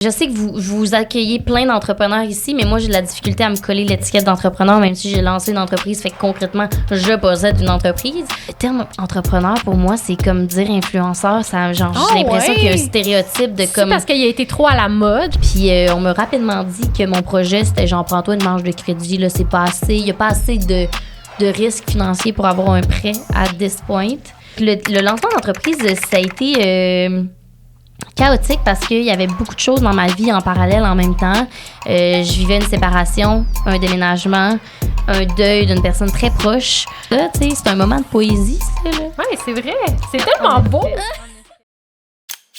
Je sais que vous accueillez plein d'entrepreneurs ici, mais moi, j'ai de la difficulté à me coller l'étiquette d'entrepreneur, même si j'ai lancé une entreprise, fait que concrètement, je possède une entreprise. Le terme entrepreneur, pour moi, c'est comme dire influenceur. Ça, j'ai l'impression qu'il y a un stéréotype de comme... C'est parce qu'il a été trop à la mode. Puis on m'a rapidement dit que mon projet, c'était genre, prends-toi une marge de crédit, là, c'est pas assez. Il y a pas assez de risques financiers pour avoir un prêt à this point. Le lancement d'entreprise, ça a été... chaotique parce qu'il y avait beaucoup de choses dans ma vie en parallèle en même temps. Je vivais une séparation, un déménagement, un deuil d'une personne très proche. Là, tu sais, c'est un moment de poésie, ça, là. Oui, c'est vrai. C'est tellement beau.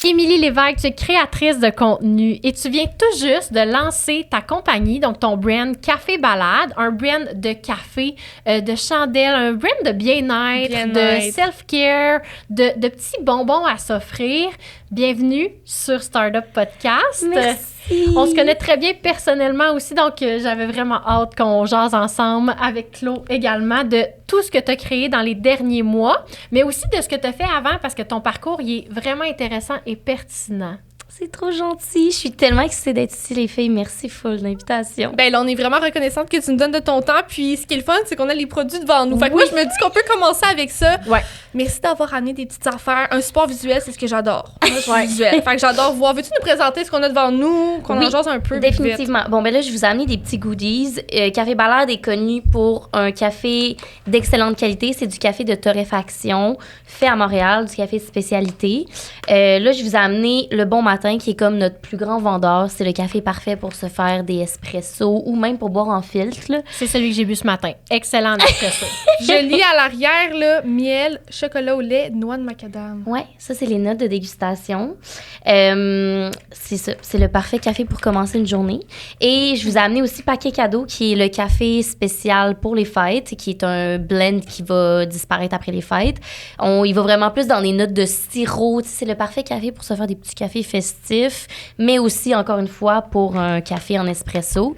Émilie Lévesque, tu es créatrice de contenu et tu viens tout juste de lancer ta compagnie, donc ton brand Café Balade, un brand de café, de chandelles, un brand de bien-être, de self-care, de petits bonbons à s'offrir. Bienvenue sur Startup Podcast. Merci. On se connaît très bien personnellement aussi, donc j'avais vraiment hâte qu'on jase ensemble avec Claude également de tout ce que tu as créé dans les derniers mois, mais aussi de ce que tu as fait avant parce que ton parcours, il est vraiment intéressant et pertinent. C'est trop gentil. Je suis tellement excitée d'être ici, les filles. Merci full d'invitation. Ben là, on est vraiment reconnaissante que tu nous donnes de ton temps. Puis ce qui est le fun, c'est qu'on a les produits devant nous. Fait que moi, je me dis qu'on peut commencer avec ça. Ouais. Merci d'avoir amené des petites affaires. Un support visuel, c'est ce que j'adore. Moi, je suis visuelle. Fait que j'adore voir. Veux-tu nous présenter ce qu'on a devant nous? Qu'on en jase un peu? Définitivement. Vite. Bon, ben là, je vous ai amené des petits goodies. Café Balade est connu pour un café d'excellente qualité. C'est du café de torréfaction fait à Montréal, du café de spécialité. Là, je vous ai amené le Bon Matin, qui est comme notre plus grand vendeur. C'est le café parfait pour se faire des espressos ou même pour boire en filtre, là. C'est celui que j'ai bu ce matin. Excellent espresso. Je lis à l'arrière, là, miel, chocolat au lait, noix de macadam. Ouais, ça, c'est les notes de dégustation. C'est ça. C'est le parfait café pour commencer une journée. Et je vous ai amené aussi Paquet Cadeau, qui est le café spécial pour les fêtes, qui est un blend qui va disparaître après les fêtes. Il va vraiment plus dans les notes de sirop. C'est le parfait café pour se faire des petits cafés festifs, mais aussi, encore une fois, pour un café en espresso.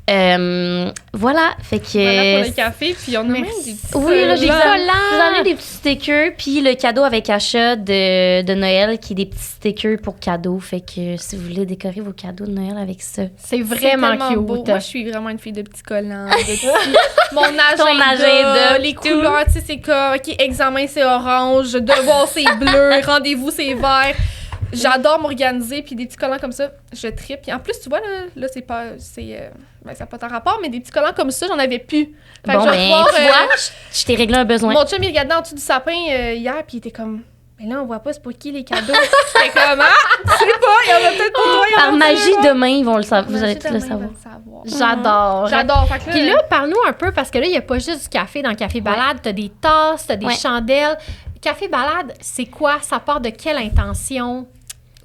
Voilà, fait que... Voilà pour le café, puis on a même des petits oui, là, j'ai collants. des petits stickers, puis le cadeau avec achat de Noël, qui est des petits stickers pour cadeaux. Fait que si vous voulez décorer vos cadeaux de Noël avec ça. C'est vraiment cute. Beau. Moi, je suis vraiment une fille de petits collants. Mon agenda, les couleurs, tu sais, c'est comme, OK, examen, c'est orange, devoir, c'est bleu, rendez-vous, c'est vert. J'adore m'organiser, puis des petits collants comme ça, je trippe. Puis en plus, tu vois, là c'est pas... ça n'a pas tant rapport, mais des petits collants comme ça, j'en avais plus. Fait bon, que tu vois, je t'ai réglé un besoin. Mon chum, il regardait en dessous du sapin hier, puis il était comme... Mais là, on voit pas c'est pour qui les cadeaux. J'étais comme, je sais pas, il y en a peut-être pour toi. Par magie, demain, ils vont le savoir. Vous allez tous le savoir. J'adore. J'adore. Puis là, parle-nous un peu, parce que là, il n'y a pas juste du café dans le Café Balade. T'as des tasses, t'as des chandelles. Café Balade, c'est quoi? Ça part de quelle intention?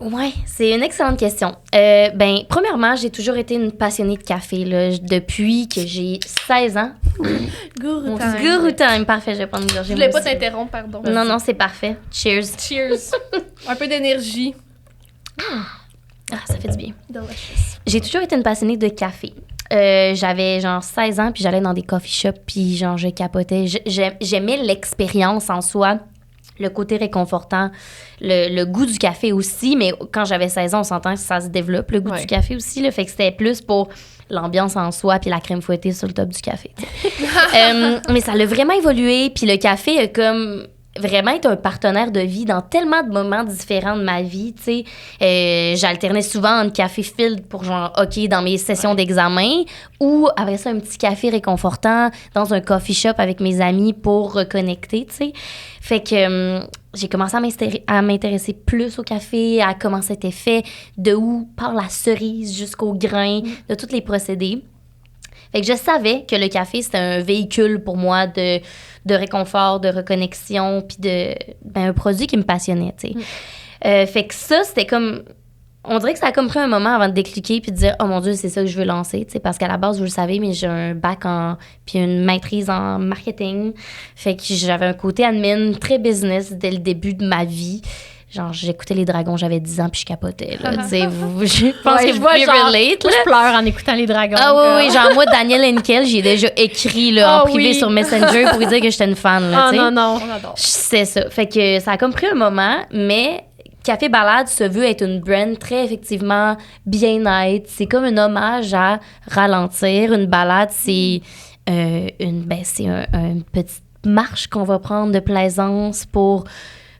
Ouais, c'est une excellente question. Premièrement, j'ai toujours été une passionnée de café, là, depuis que j'ai 16 ans. Guru Guru time, parfait, je vais prendre une gorgée. Je voulais pas t'interrompre, pardon. Non, c'est parfait. Cheers. Cheers. Un peu d'énergie. Ah, ça fait du bien. Delicious. J'ai toujours été une passionnée de café. J'avais genre 16 ans, puis j'allais dans des coffee shops, puis genre je capotais. J'aimais l'expérience en soi, le côté réconfortant, le goût du café aussi, mais quand j'avais 16 ans, on s'entend que ça se développe, le goût du café aussi, là, fait que c'était plus pour l'ambiance en soi puis la crème fouettée sur le top du café. Mais ça a vraiment évolué, puis le café a comme vraiment être un partenaire de vie dans tellement de moments différents de ma vie, tu sais. J'alternais souvent entre café field pour genre, OK, dans mes sessions d'examen, ou après ça, un petit café réconfortant dans un coffee shop avec mes amis pour reconnecter, tu sais. Fait que j'ai commencé à m'intéresser plus au café, à comment c'était fait, de où par la cerise jusqu'au grain, de tous les procédés. Fait que je savais que le café, c'était un véhicule pour moi de réconfort, de reconnexion, puis un produit qui me passionnait, tu sais. Fait que ça, c'était comme... On dirait que ça a comme pris un moment avant de décliquer puis de dire « Oh mon Dieu, c'est ça que je veux lancer », tu sais, parce qu'à la base, vous le savez, mais j'ai un bac puis une maîtrise en marketing. Fait que j'avais un côté admin très business dès le début de ma vie. Genre, j'écoutais Les Dragons, j'avais 10 ans, puis je capotais, là. Tu sais, je pense que je pouvez relate, là. Je pleure en écoutant Les Dragons. Ah oui, genre, moi, Daniel Henkel, j'ai déjà écrit, là, en privé sur Messenger pour lui dire que j'étais une fan, là, tu sais. Non. On adore. C'est ça. Fait que ça a comme pris un moment, mais Café Balade se veut être une brand très effectivement bien-être. C'est comme un hommage à ralentir. Une balade, c'est une petite marche qu'on va prendre de plaisance pour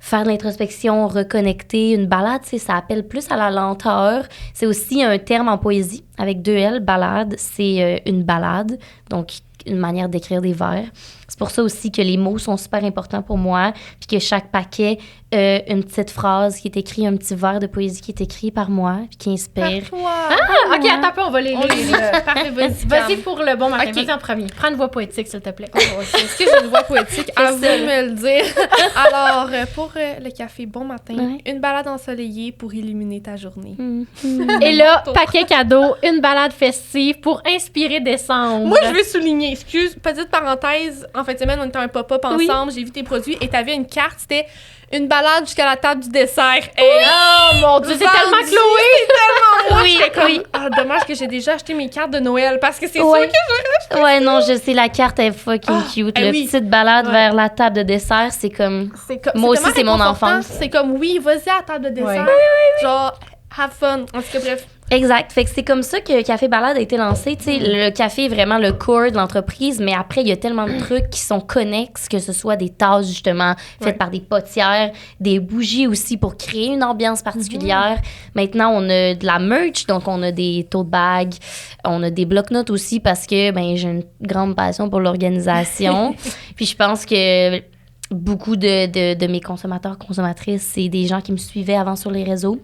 faire de l'introspection, reconnecter. Une balade, ça appelle plus à la lenteur. C'est aussi un terme en poésie avec 2 L. Balade, c'est une balade, donc une manière d'écrire des vers. C'est pour ça aussi que les mots sont super importants pour moi, puis que chaque paquet, une petite phrase qui est écrite, un petit vers de poésie qui est écrit par moi, puis qui inspire. OK, attends un peu, on va les lire. Parfait, Vas-y pour le bon matin. Okay. Vas-y en premier. Prends une voix poétique, s'il te plaît. Est-ce que j'ai une voix poétique? À vous de me le dire. Alors, pour le café bon matin, une balade ensoleillée pour illuminer ta journée. Et là, paquet cadeau, une balade festive pour inspirer décembre. Moi, je veux souligner, petite parenthèse, en fin de semaine, on était un pop-up ensemble, j'ai vu tes produits et t'avais une carte, c'était une balade jusqu'à la table du dessert. Oh mon Dieu, c'est tellement Chloé! C'est tellement moi! Oui, oui. Ah, dommage que j'ai déjà acheté mes cartes de Noël parce que c'est sûr que je Ouais, non, je sais, la carte est fucking cute. La petite balade vers la table de dessert, c'est comme... Moi aussi, c'est mon enfance. C'est comme, oui, vas-y à la table de dessert. Genre, have fun. En tout cas, bref. Exact. Fait que c'est comme ça que Café Balade a été lancé. Tu sais, le café est vraiment le core de l'entreprise, mais après, il y a tellement de trucs qui sont connexes, que ce soit des tasses, justement, faites par des potières, des bougies aussi pour créer une ambiance particulière. Maintenant, on a de la merch, donc on a des tote bags, on a des bloc-notes aussi parce que j'ai une grande passion pour l'organisation. Puis je pense que beaucoup de mes consommatrices, c'est des gens qui me suivaient avant sur les réseaux.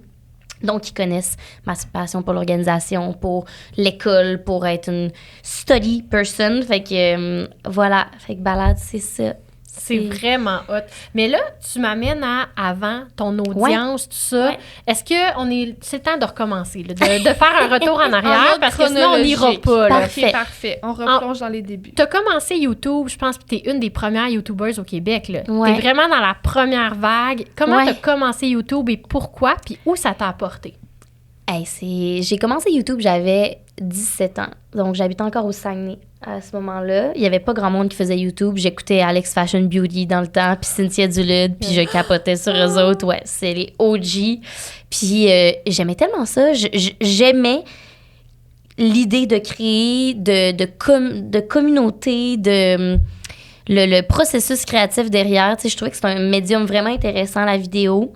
Donc, ils connaissent ma passion pour l'organisation, pour l'école, pour être une study person. Fait que, voilà. Fait que balade, c'est ça. C'est vraiment hot. Mais là, tu m'amènes à avant ton audience, tout ça. Ouais. Est-ce que c'est le temps de recommencer, là, de faire un retour en arrière, parce que sinon, on n'ira pas. Là. Parfait. On replonge dans les débuts. Tu as commencé YouTube, je pense que tu es une des premières YouTubers au Québec. Tu Ouais. es vraiment dans la première vague. Comment tu as commencé YouTube et pourquoi? Puis où ça t'a apporté? J'ai commencé YouTube, j'avais 17 ans. Donc, j'habitais encore au Saguenay à ce moment-là. Il n'y avait pas grand monde qui faisait YouTube. J'écoutais Alex Fashion Beauty dans le temps, puis Cynthia Dulude, puis je capotais sur eux autres. Ouais, c'est les OG. Puis j'aimais tellement ça. J'aimais l'idée de créer, de communauté, le processus créatif derrière. Tu sais, je trouvais que c'était un médium vraiment intéressant, la vidéo.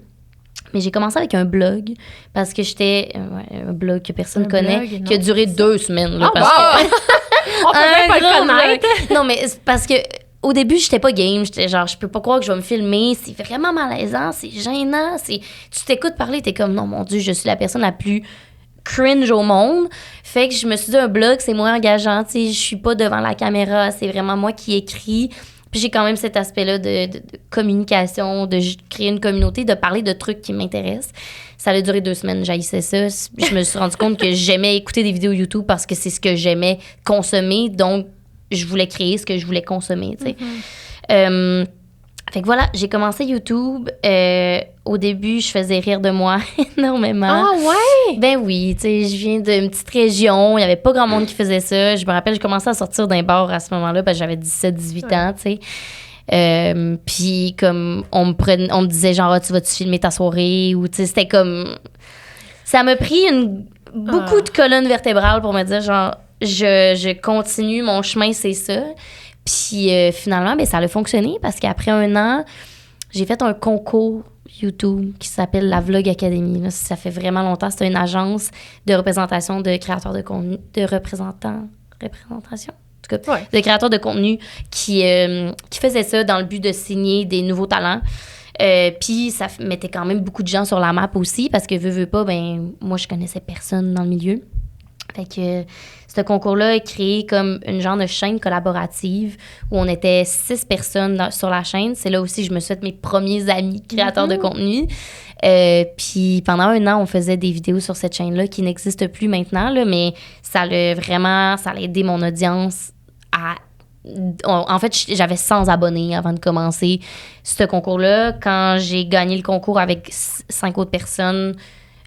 Mais j'ai commencé avec un blog parce que j'étais un blog que personne connaît, qui a duré 2 semaines. Là, parce que, on peut même pas le connaître. Non, mais c'est parce que au début, j'étais pas game. J'étais genre, je peux pas croire que je vais me filmer. C'est vraiment malaisant, c'est gênant. Tu t'écoutes parler, t'es comme, non, mon Dieu, je suis la personne la plus cringe au monde. Fait que je me suis dit, un blog, c'est moins engageant. Tu sais, je suis pas devant la caméra. C'est vraiment moi qui écris. Puis j'ai quand même cet aspect-là de communication, de créer une communauté, de parler de trucs qui m'intéressent. Ça a duré 2 semaines, j'haïssais ça. Je me suis rendu compte que j'aimais écouter des vidéos YouTube parce que c'est ce que j'aimais consommer. Donc, je voulais créer ce que je voulais consommer, tu sais. Fait que voilà, j'ai commencé YouTube. Au début, je faisais rire de moi énormément. Ah ouais? Ben oui, tu sais, je viens d'une petite région. Il n'y avait pas grand monde qui faisait ça. Je me rappelle, je commençais à sortir d'un bar à ce moment-là parce que j'avais 17-18 ans, tu sais. Puis comme, on me disait genre, tu vas-tu filmer ta soirée? Ou tu sais, c'était comme... Ça m'a pris beaucoup de colonnes vertébrales pour me dire genre, je continue, mon chemin, c'est ça. Puis finalement, ben, ça a fonctionné parce qu'après 1 an, j'ai fait un concours YouTube qui s'appelle la Vlog Academy. Là, ça fait vraiment longtemps. C'était une agence de représentation de créateurs de contenu, de représentation, en tout cas, de créateurs de contenu qui faisait ça dans le but de signer des nouveaux talents. Puis ça mettait quand même beaucoup de gens sur la map aussi parce que veux pas, ben moi je connaissais personne dans le milieu. Fait que ce concours-là est créé comme une genre de chaîne collaborative où on était 6 personnes sur la chaîne. C'est là aussi que je me suis fait mes premiers amis créateurs de contenu. Puis pendant 1 an, on faisait des vidéos sur cette chaîne-là qui n'existe plus maintenant, là, mais ça a aidé mon audience à... En fait, j'avais 100 abonnés avant de commencer ce concours-là. Quand j'ai gagné le concours avec 5 autres personnes,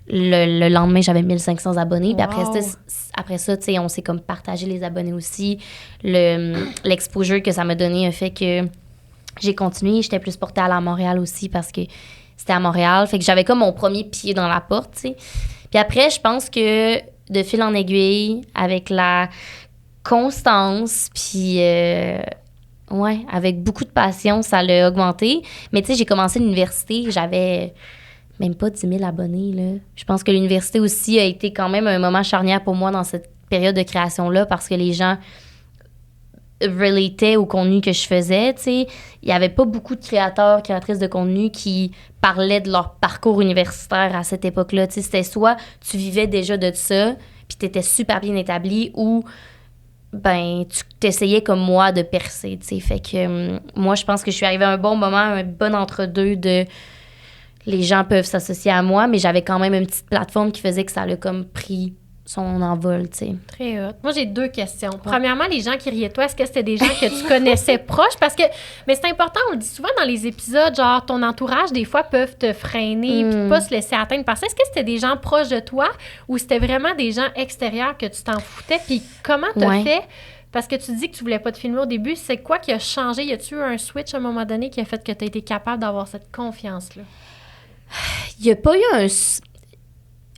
le lendemain, j'avais 1500 abonnés. Puis après ça, tu sais, on s'est comme partagé les abonnés aussi. L'exposure que ça m'a donné a fait que j'ai continué. J'étais plus portée à la Montréal aussi parce que c'était à Montréal. Fait que j'avais comme mon premier pied dans la porte, tu sais. Puis après, je pense que de fil en aiguille, avec la constance, puis avec beaucoup de passion, ça l'a augmenté. Mais tu sais, j'ai commencé l'université, j'avais même pas 10 000 abonnés, là. Je pense que l'université aussi a été quand même un moment charnière pour moi dans cette période de création-là parce que les gens relataient au contenu que je faisais, tu sais. Il y avait pas beaucoup de créateurs, créatrices de contenu qui parlaient de leur parcours universitaire à cette époque-là, tu sais. C'était soit tu vivais déjà de ça, puis t'étais super bien établi, ou ben tu t'essayais comme moi de percer, tu sais. Fait que moi, je pense que je suis arrivée à un bon moment, un bon entre-deux de les gens peuvent s'associer à moi, mais j'avais quand même une petite plateforme qui faisait que ça l'a comme pris son envol, tu sais. Très hot. Moi, j'ai 2 questions. Ouais. Premièrement, les gens qui riaient de toi, est-ce que c'était des gens que tu connaissais proches? Parce que, mais c'est important, on le dit souvent dans les épisodes, genre, ton entourage, des fois, peuvent te freiner puis pas se laisser atteindre par ça. Est-ce que c'était des gens proches de toi ou c'était vraiment des gens extérieurs que tu t'en foutais? Puis comment t'as fait? Parce que tu dis que tu voulais pas te filmer au début. C'est quoi qui a changé? Y a-tu eu un switch à un moment donné qui a fait que tu as été capable d'avoir cette confiance-là? Il y a pas eu un...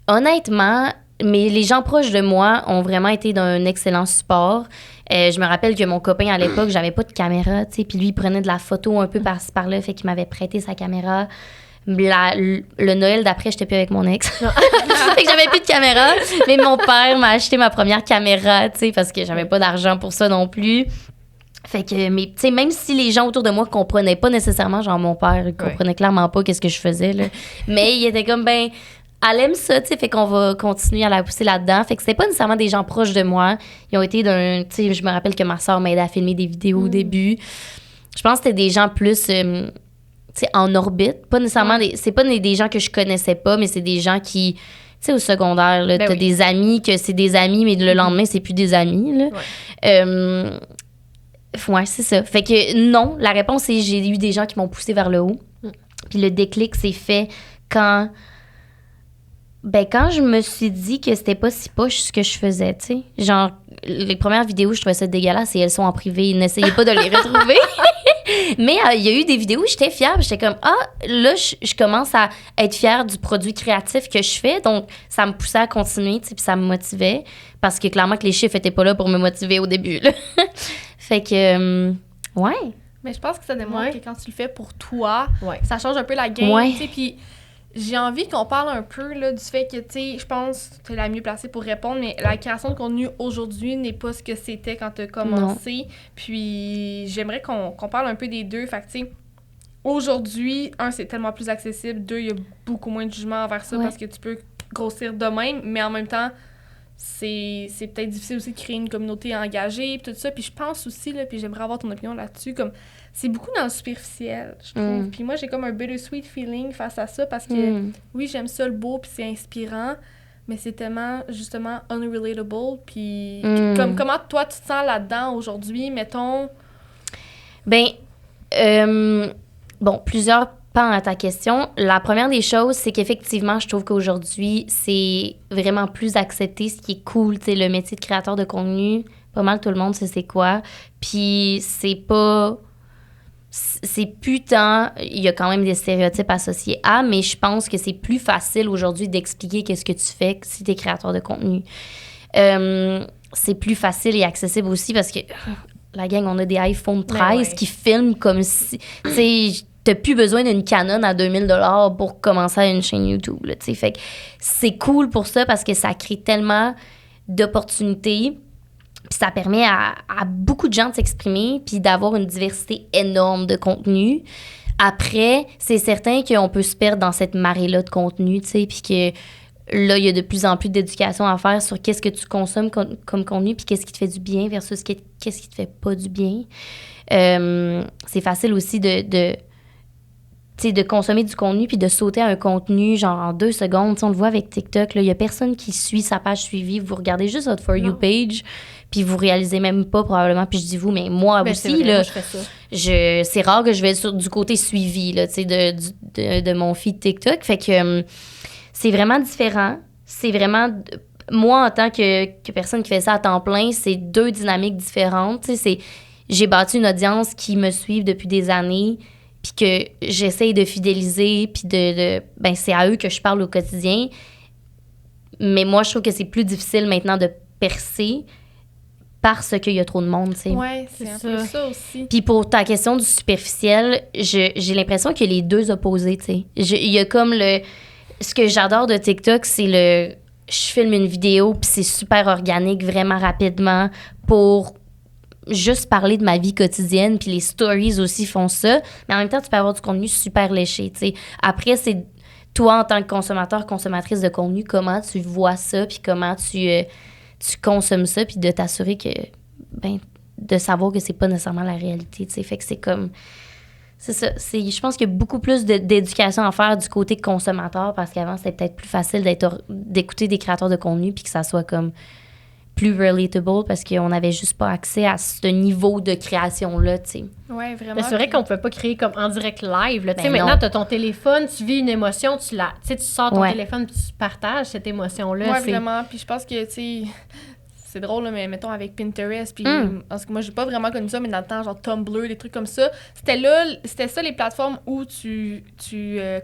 Honnêtement... Mais les gens proches de moi ont vraiment été d'un excellent support. Je me rappelle que mon copain, à l'époque, j'avais pas de caméra, tu sais, puis lui, il prenait de la photo un peu par-ci, par-là, fait qu'il m'avait prêté sa caméra. Le Noël d'après, j'étais plus avec mon ex. Fait que j'avais plus de caméra. Mais mon père m'a acheté ma première caméra, tu sais, parce que j'avais pas d'argent pour ça non plus. Fait que, mais tu sais, même si les gens autour de moi comprenaient pas nécessairement, genre mon père, il comprenait clairement pas qu'est-ce que je faisais, là. Mais il était comme, ben... Elle aime ça, tu sais, fait qu'on va continuer à la pousser là-dedans. Fait que c'était pas nécessairement des gens proches de moi. Ils ont été d'un... Tu sais, je me rappelle que ma soeur m'aidait à filmer des vidéos au début. Je pense que c'était des gens plus, tu sais, en orbite. Pas nécessairement... C'est pas des gens que je connaissais pas, mais c'est des gens qui... Tu sais, au secondaire, là, t'as des amis que c'est des amis, mais le lendemain, c'est plus des amis, là. Ouais, c'est ça. Fait que non, la réponse, c'est j'ai eu des gens qui m'ont poussé vers le haut. Puis le déclic s'est fait quand je me suis dit que c'était pas si poche ce que je faisais, tu sais. Genre, les premières vidéos, je trouvais ça dégueulasse et elles sont en privé. N'essayez pas de les retrouver. Mais il y a eu des vidéos où j'étais fière. J'étais comme, là, je commence à être fière du produit créatif que je fais. Donc, ça me poussait à continuer, tu sais, puis ça me motivait. Parce que clairement que les chiffres étaient pas là pour me motiver au début, là. Fait que, ouais. Mais je pense que ça démontre que quand tu le fais pour toi, ça change un peu la game, tu sais, puis... J'ai envie qu'on parle un peu là, du fait que, tu sais, je pense que tu es la mieux placée pour répondre, mais la création de contenu aujourd'hui n'est pas ce que c'était quand tu as commencé. Non. Puis j'aimerais qu'on parle un peu des deux. Fait que, tu sais, aujourd'hui, c'est tellement plus accessible. 2, il y a beaucoup moins de jugement envers ça parce que tu peux grossir de même, mais en même temps, c'est peut-être difficile aussi de créer une communauté engagée, puis tout ça. Puis je pense aussi, là, puis j'aimerais avoir ton opinion là-dessus, comme... C'est beaucoup dans le superficiel, je trouve. Puis moi, j'ai comme un bittersweet feeling face à ça parce que, oui, j'aime ça le beau puis c'est inspirant, mais c'est tellement, justement, unrelatable. Puis comment toi, tu te sens là-dedans aujourd'hui, mettons? Ben, plusieurs pans à ta question. La première des choses, c'est qu'effectivement, je trouve qu'aujourd'hui, c'est vraiment plus accepté, ce qui est cool, tu sais, le métier de créateur de contenu. Pas mal tout le monde sait c'est quoi. Puis c'est pas... C'est plus tant... Il y a quand même des stéréotypes associés à, mais je pense que c'est plus facile aujourd'hui d'expliquer qu'est-ce que tu fais si tu es créateur de contenu. C'est plus facile et accessible aussi parce que la gang, on a des iPhone 13 qui filment comme si... Tu sais, t'as plus besoin d'une Canon à 2000 $ pour commencer une chaîne YouTube, là, tu sais. Fait que c'est cool pour ça parce que ça crée tellement d'opportunités. Puis ça permet à beaucoup de gens de s'exprimer puis d'avoir une diversité énorme de contenu. Après, c'est certain qu'on peut se perdre dans cette marée-là de contenu, tu sais, puis que là, il y a de plus en plus d'éducation à faire sur qu'est-ce que tu consommes comme contenu puis qu'est-ce qui te fait du bien versus qu'est-ce qui te fait pas du bien. C'est facile aussi de consommer du contenu puis de sauter à un contenu genre en 2 secondes. T'sais, on le voit avec TikTok, il y a personne qui suit sa page suivie. Vous regardez juste votre For You page puis vous réalisez même pas probablement. Puis je dis vous, mais moi aussi, vrai, là, moi, je fais ça. C'est rare que je vais du côté suivi là, de mon feed TikTok. Fait que c'est vraiment différent. C'est vraiment... Moi, en tant que personne qui fait ça à temps plein, c'est 2 dynamiques différentes. J'ai bâti une audience qui me suit depuis des années puis que j'essaye de fidéliser, puis ben c'est à eux que je parle au quotidien. Mais moi, je trouve que c'est plus difficile maintenant de percer parce qu'il y a trop de monde, tu sais. Ouais, c'est un peu ça aussi. Puis pour ta question du superficiel, j'ai l'impression qu'il y a les deux opposés, tu sais. Il y a comme ce que j'adore de TikTok, c'est je filme une vidéo, puis c'est super organique, vraiment rapidement, pour juste parler de ma vie quotidienne, puis les stories aussi font ça. Mais en même temps, tu peux avoir du contenu super léché, tu sais. Après, c'est toi, en tant que consommateur, consommatrice de contenu, comment tu vois ça, puis comment tu consommes ça, puis de t'assurer que, ben, de savoir que c'est pas nécessairement la réalité, tu sais. Fait que c'est comme... C'est ça. Je pense qu'il y a beaucoup plus d'éducation à faire du côté consommateur parce qu'avant, c'était peut-être plus facile d'écouter des créateurs de contenu puis que ça soit comme plus relatable parce qu'on n'avait juste pas accès à ce niveau de création-là, tu sais. Ouais, vraiment. Mais c'est vrai qu'on ne pouvait pas créer comme en direct live. Là. Ben maintenant, tu as ton téléphone, tu vis une émotion, tu sors ton Ouais. téléphone puis tu partages cette émotion-là. Ouais, vraiment. Puis je pense que, tu sais... C'est drôle, là, mais mettons avec Pinterest, puis parce que moi, j'ai pas vraiment connu ça, mais dans le temps, genre Tumblr, des trucs comme ça, c'était ça les plateformes où tu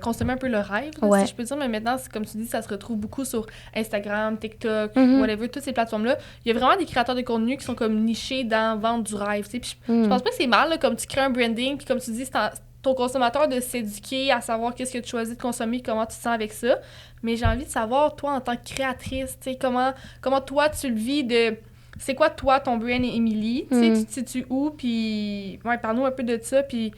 consommais un peu le rêve, là, Ouais. si je peux dire, mais maintenant, comme tu dis, ça se retrouve beaucoup sur Instagram, TikTok, whatever, toutes ces plateformes-là. Il y a vraiment des créateurs de contenu qui sont comme nichés dans vendre du rêve, tu sais, puis je pense pas que c'est mal, là, comme tu crées un branding, puis comme tu dis, c'est ton consommateur de s'éduquer à savoir qu'est-ce que tu choisis de consommer, comment tu te sens avec ça. Mais j'ai envie de savoir, toi, en tant que créatrice, tu sais, comment toi, tu le vis de... C'est quoi, toi, ton brand, Émilie? Tu sais, tu te situes où? Puis, ouais, parle-nous un peu de ça, puis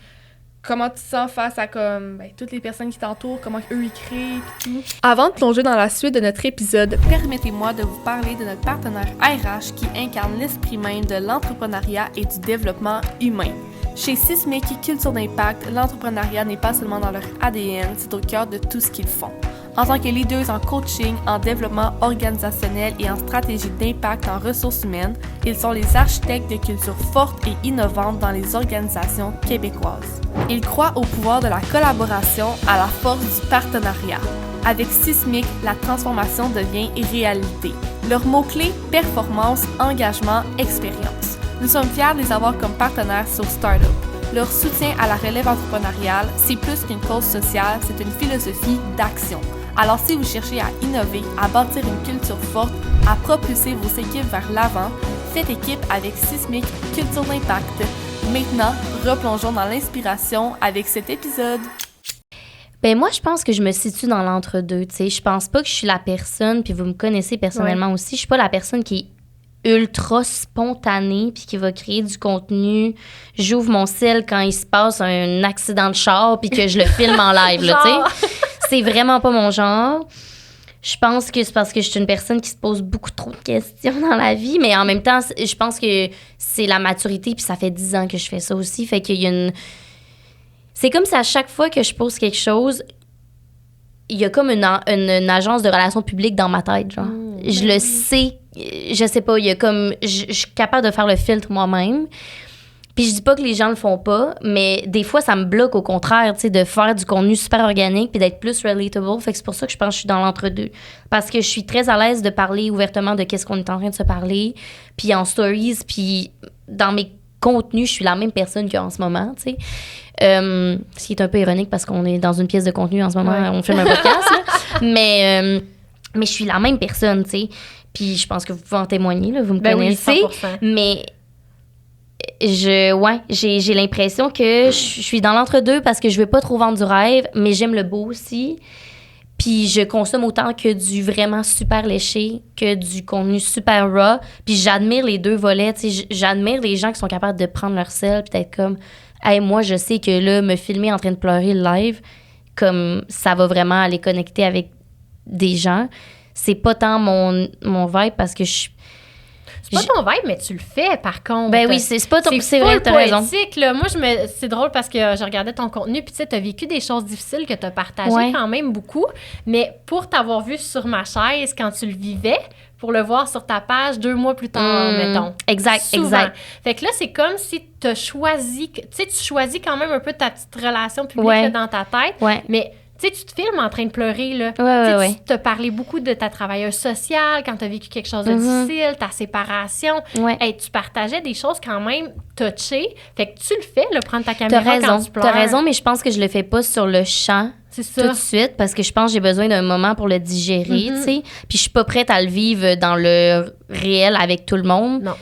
comment tu te sens face à, comme, ben, toutes les personnes qui t'entourent, comment eux, ils créent, puis tout. Avant de plonger dans la suite de notre épisode, permettez-moi de vous parler de notre partenaire RH qui incarne l'esprit même de l'entrepreneuriat et du développement humain. Chez Sismic Culture d'Impact, l'entrepreneuriat n'est pas seulement dans leur ADN, c'est au cœur de tout ce qu'ils font. En tant que leaders en coaching, en développement organisationnel et en stratégie d'impact en ressources humaines, ils sont les architectes de cultures fortes et innovantes dans les organisations québécoises. Ils croient au pouvoir de la collaboration, à la force du partenariat. Avec Sismic, la transformation devient réalité. Leurs mots-clés, performance, engagement, expérience. Nous sommes fiers de les avoir comme partenaires sur Startup. Leur soutien à la relève entrepreneuriale, c'est plus qu'une cause sociale, c'est une philosophie d'action. Alors si vous cherchez à innover, à bâtir une culture forte, à propulser vos équipes vers l'avant, faites équipe avec Sismic Culture d'Impact. Maintenant, replongeons dans l'inspiration avec cet épisode. Ben moi, je pense que je me situe dans l'entre-deux, tu sais. Je pense pas que je suis la personne, puis vous me connaissez personnellement aussi, je suis pas la personne qui est ultra spontanée puis qui va créer du contenu. J'ouvre mon cell quand il se passe un accident de char puis que je le filme en live, là, tu sais. C'est vraiment pas mon genre. Je pense que c'est parce que je suis une personne qui se pose beaucoup trop de questions dans la vie, mais en même temps, je pense que c'est la maturité puis ça fait 10 ans que je fais ça aussi. Fait qu'il y a une... C'est comme si à chaque fois que je pose quelque chose, il y a comme une agence de relations publiques dans ma tête, genre. Je le sais, je sais pas, il y a comme... Je suis capable de faire le filtre moi-même. Puis je dis pas que les gens le font pas, mais des fois, ça me bloque au contraire, tu sais, de faire du contenu super organique puis d'être plus relatable. Fait que c'est pour ça que je pense que je suis dans l'entre-deux. Parce que je suis très à l'aise de parler ouvertement de qu'est-ce qu'on est en train de se parler. Puis en stories, puis dans mes contenus, je suis la même personne qu'en ce moment, tu sais. Ce qui est un peu ironique parce qu'on est dans une pièce de contenu en ce moment, on filme un podcast, là. Mais je suis la même personne, tu sais. Puis je pense que vous pouvez en témoigner, là, vous me connaissez. Oui, 100%. Mais j'ai l'impression que je suis dans l'entre-deux parce que je veux pas trop vendre du rêve, mais j'aime le beau aussi. Puis je consomme autant que du vraiment super léché que du contenu super raw. Puis j'admire les deux volets, tu sais. J'admire les gens qui sont capables de prendre leur sel puis d'être comme... Hey, moi, je sais que là, me filmer en train de pleurer live, comme ça va vraiment aller connecter avec des gens. C'est pas tant mon vibe parce que je... C'est pas ton vibe, mais tu le fais, par contre. Ben oui, c'est pas ton... C'est vrai, full t'as raison. poétique, là. Moi, c'est drôle parce que je regardais ton contenu, puis tu sais, t'as vécu des choses difficiles que t'as partagées quand même beaucoup, mais pour t'avoir vu sur ma chaise quand tu le vivais, pour le voir sur ta page 2 mois plus tard, mettons. Exact, souvent. exact. Fait que là, c'est comme si t'as choisi... Tu sais, tu choisis quand même un peu ta petite relation publique là, dans ta tête, mais Tu sais, tu te filmes en train de pleurer, là. Ouais. Tu t'as parlé beaucoup de ta travailleuse sociale quand tu as vécu quelque chose de difficile, ta séparation. Ouais. Hey, tu partageais des choses quand même touchées. Fait que tu le fais, là, prendre ta caméra quand tu pleures. T'as raison, mais je pense que je le fais pas sur le champ tout de suite parce que je pense que j'ai besoin d'un moment pour le digérer, tu sais. Puis je suis pas prête à le vivre dans le réel avec tout le monde. Non.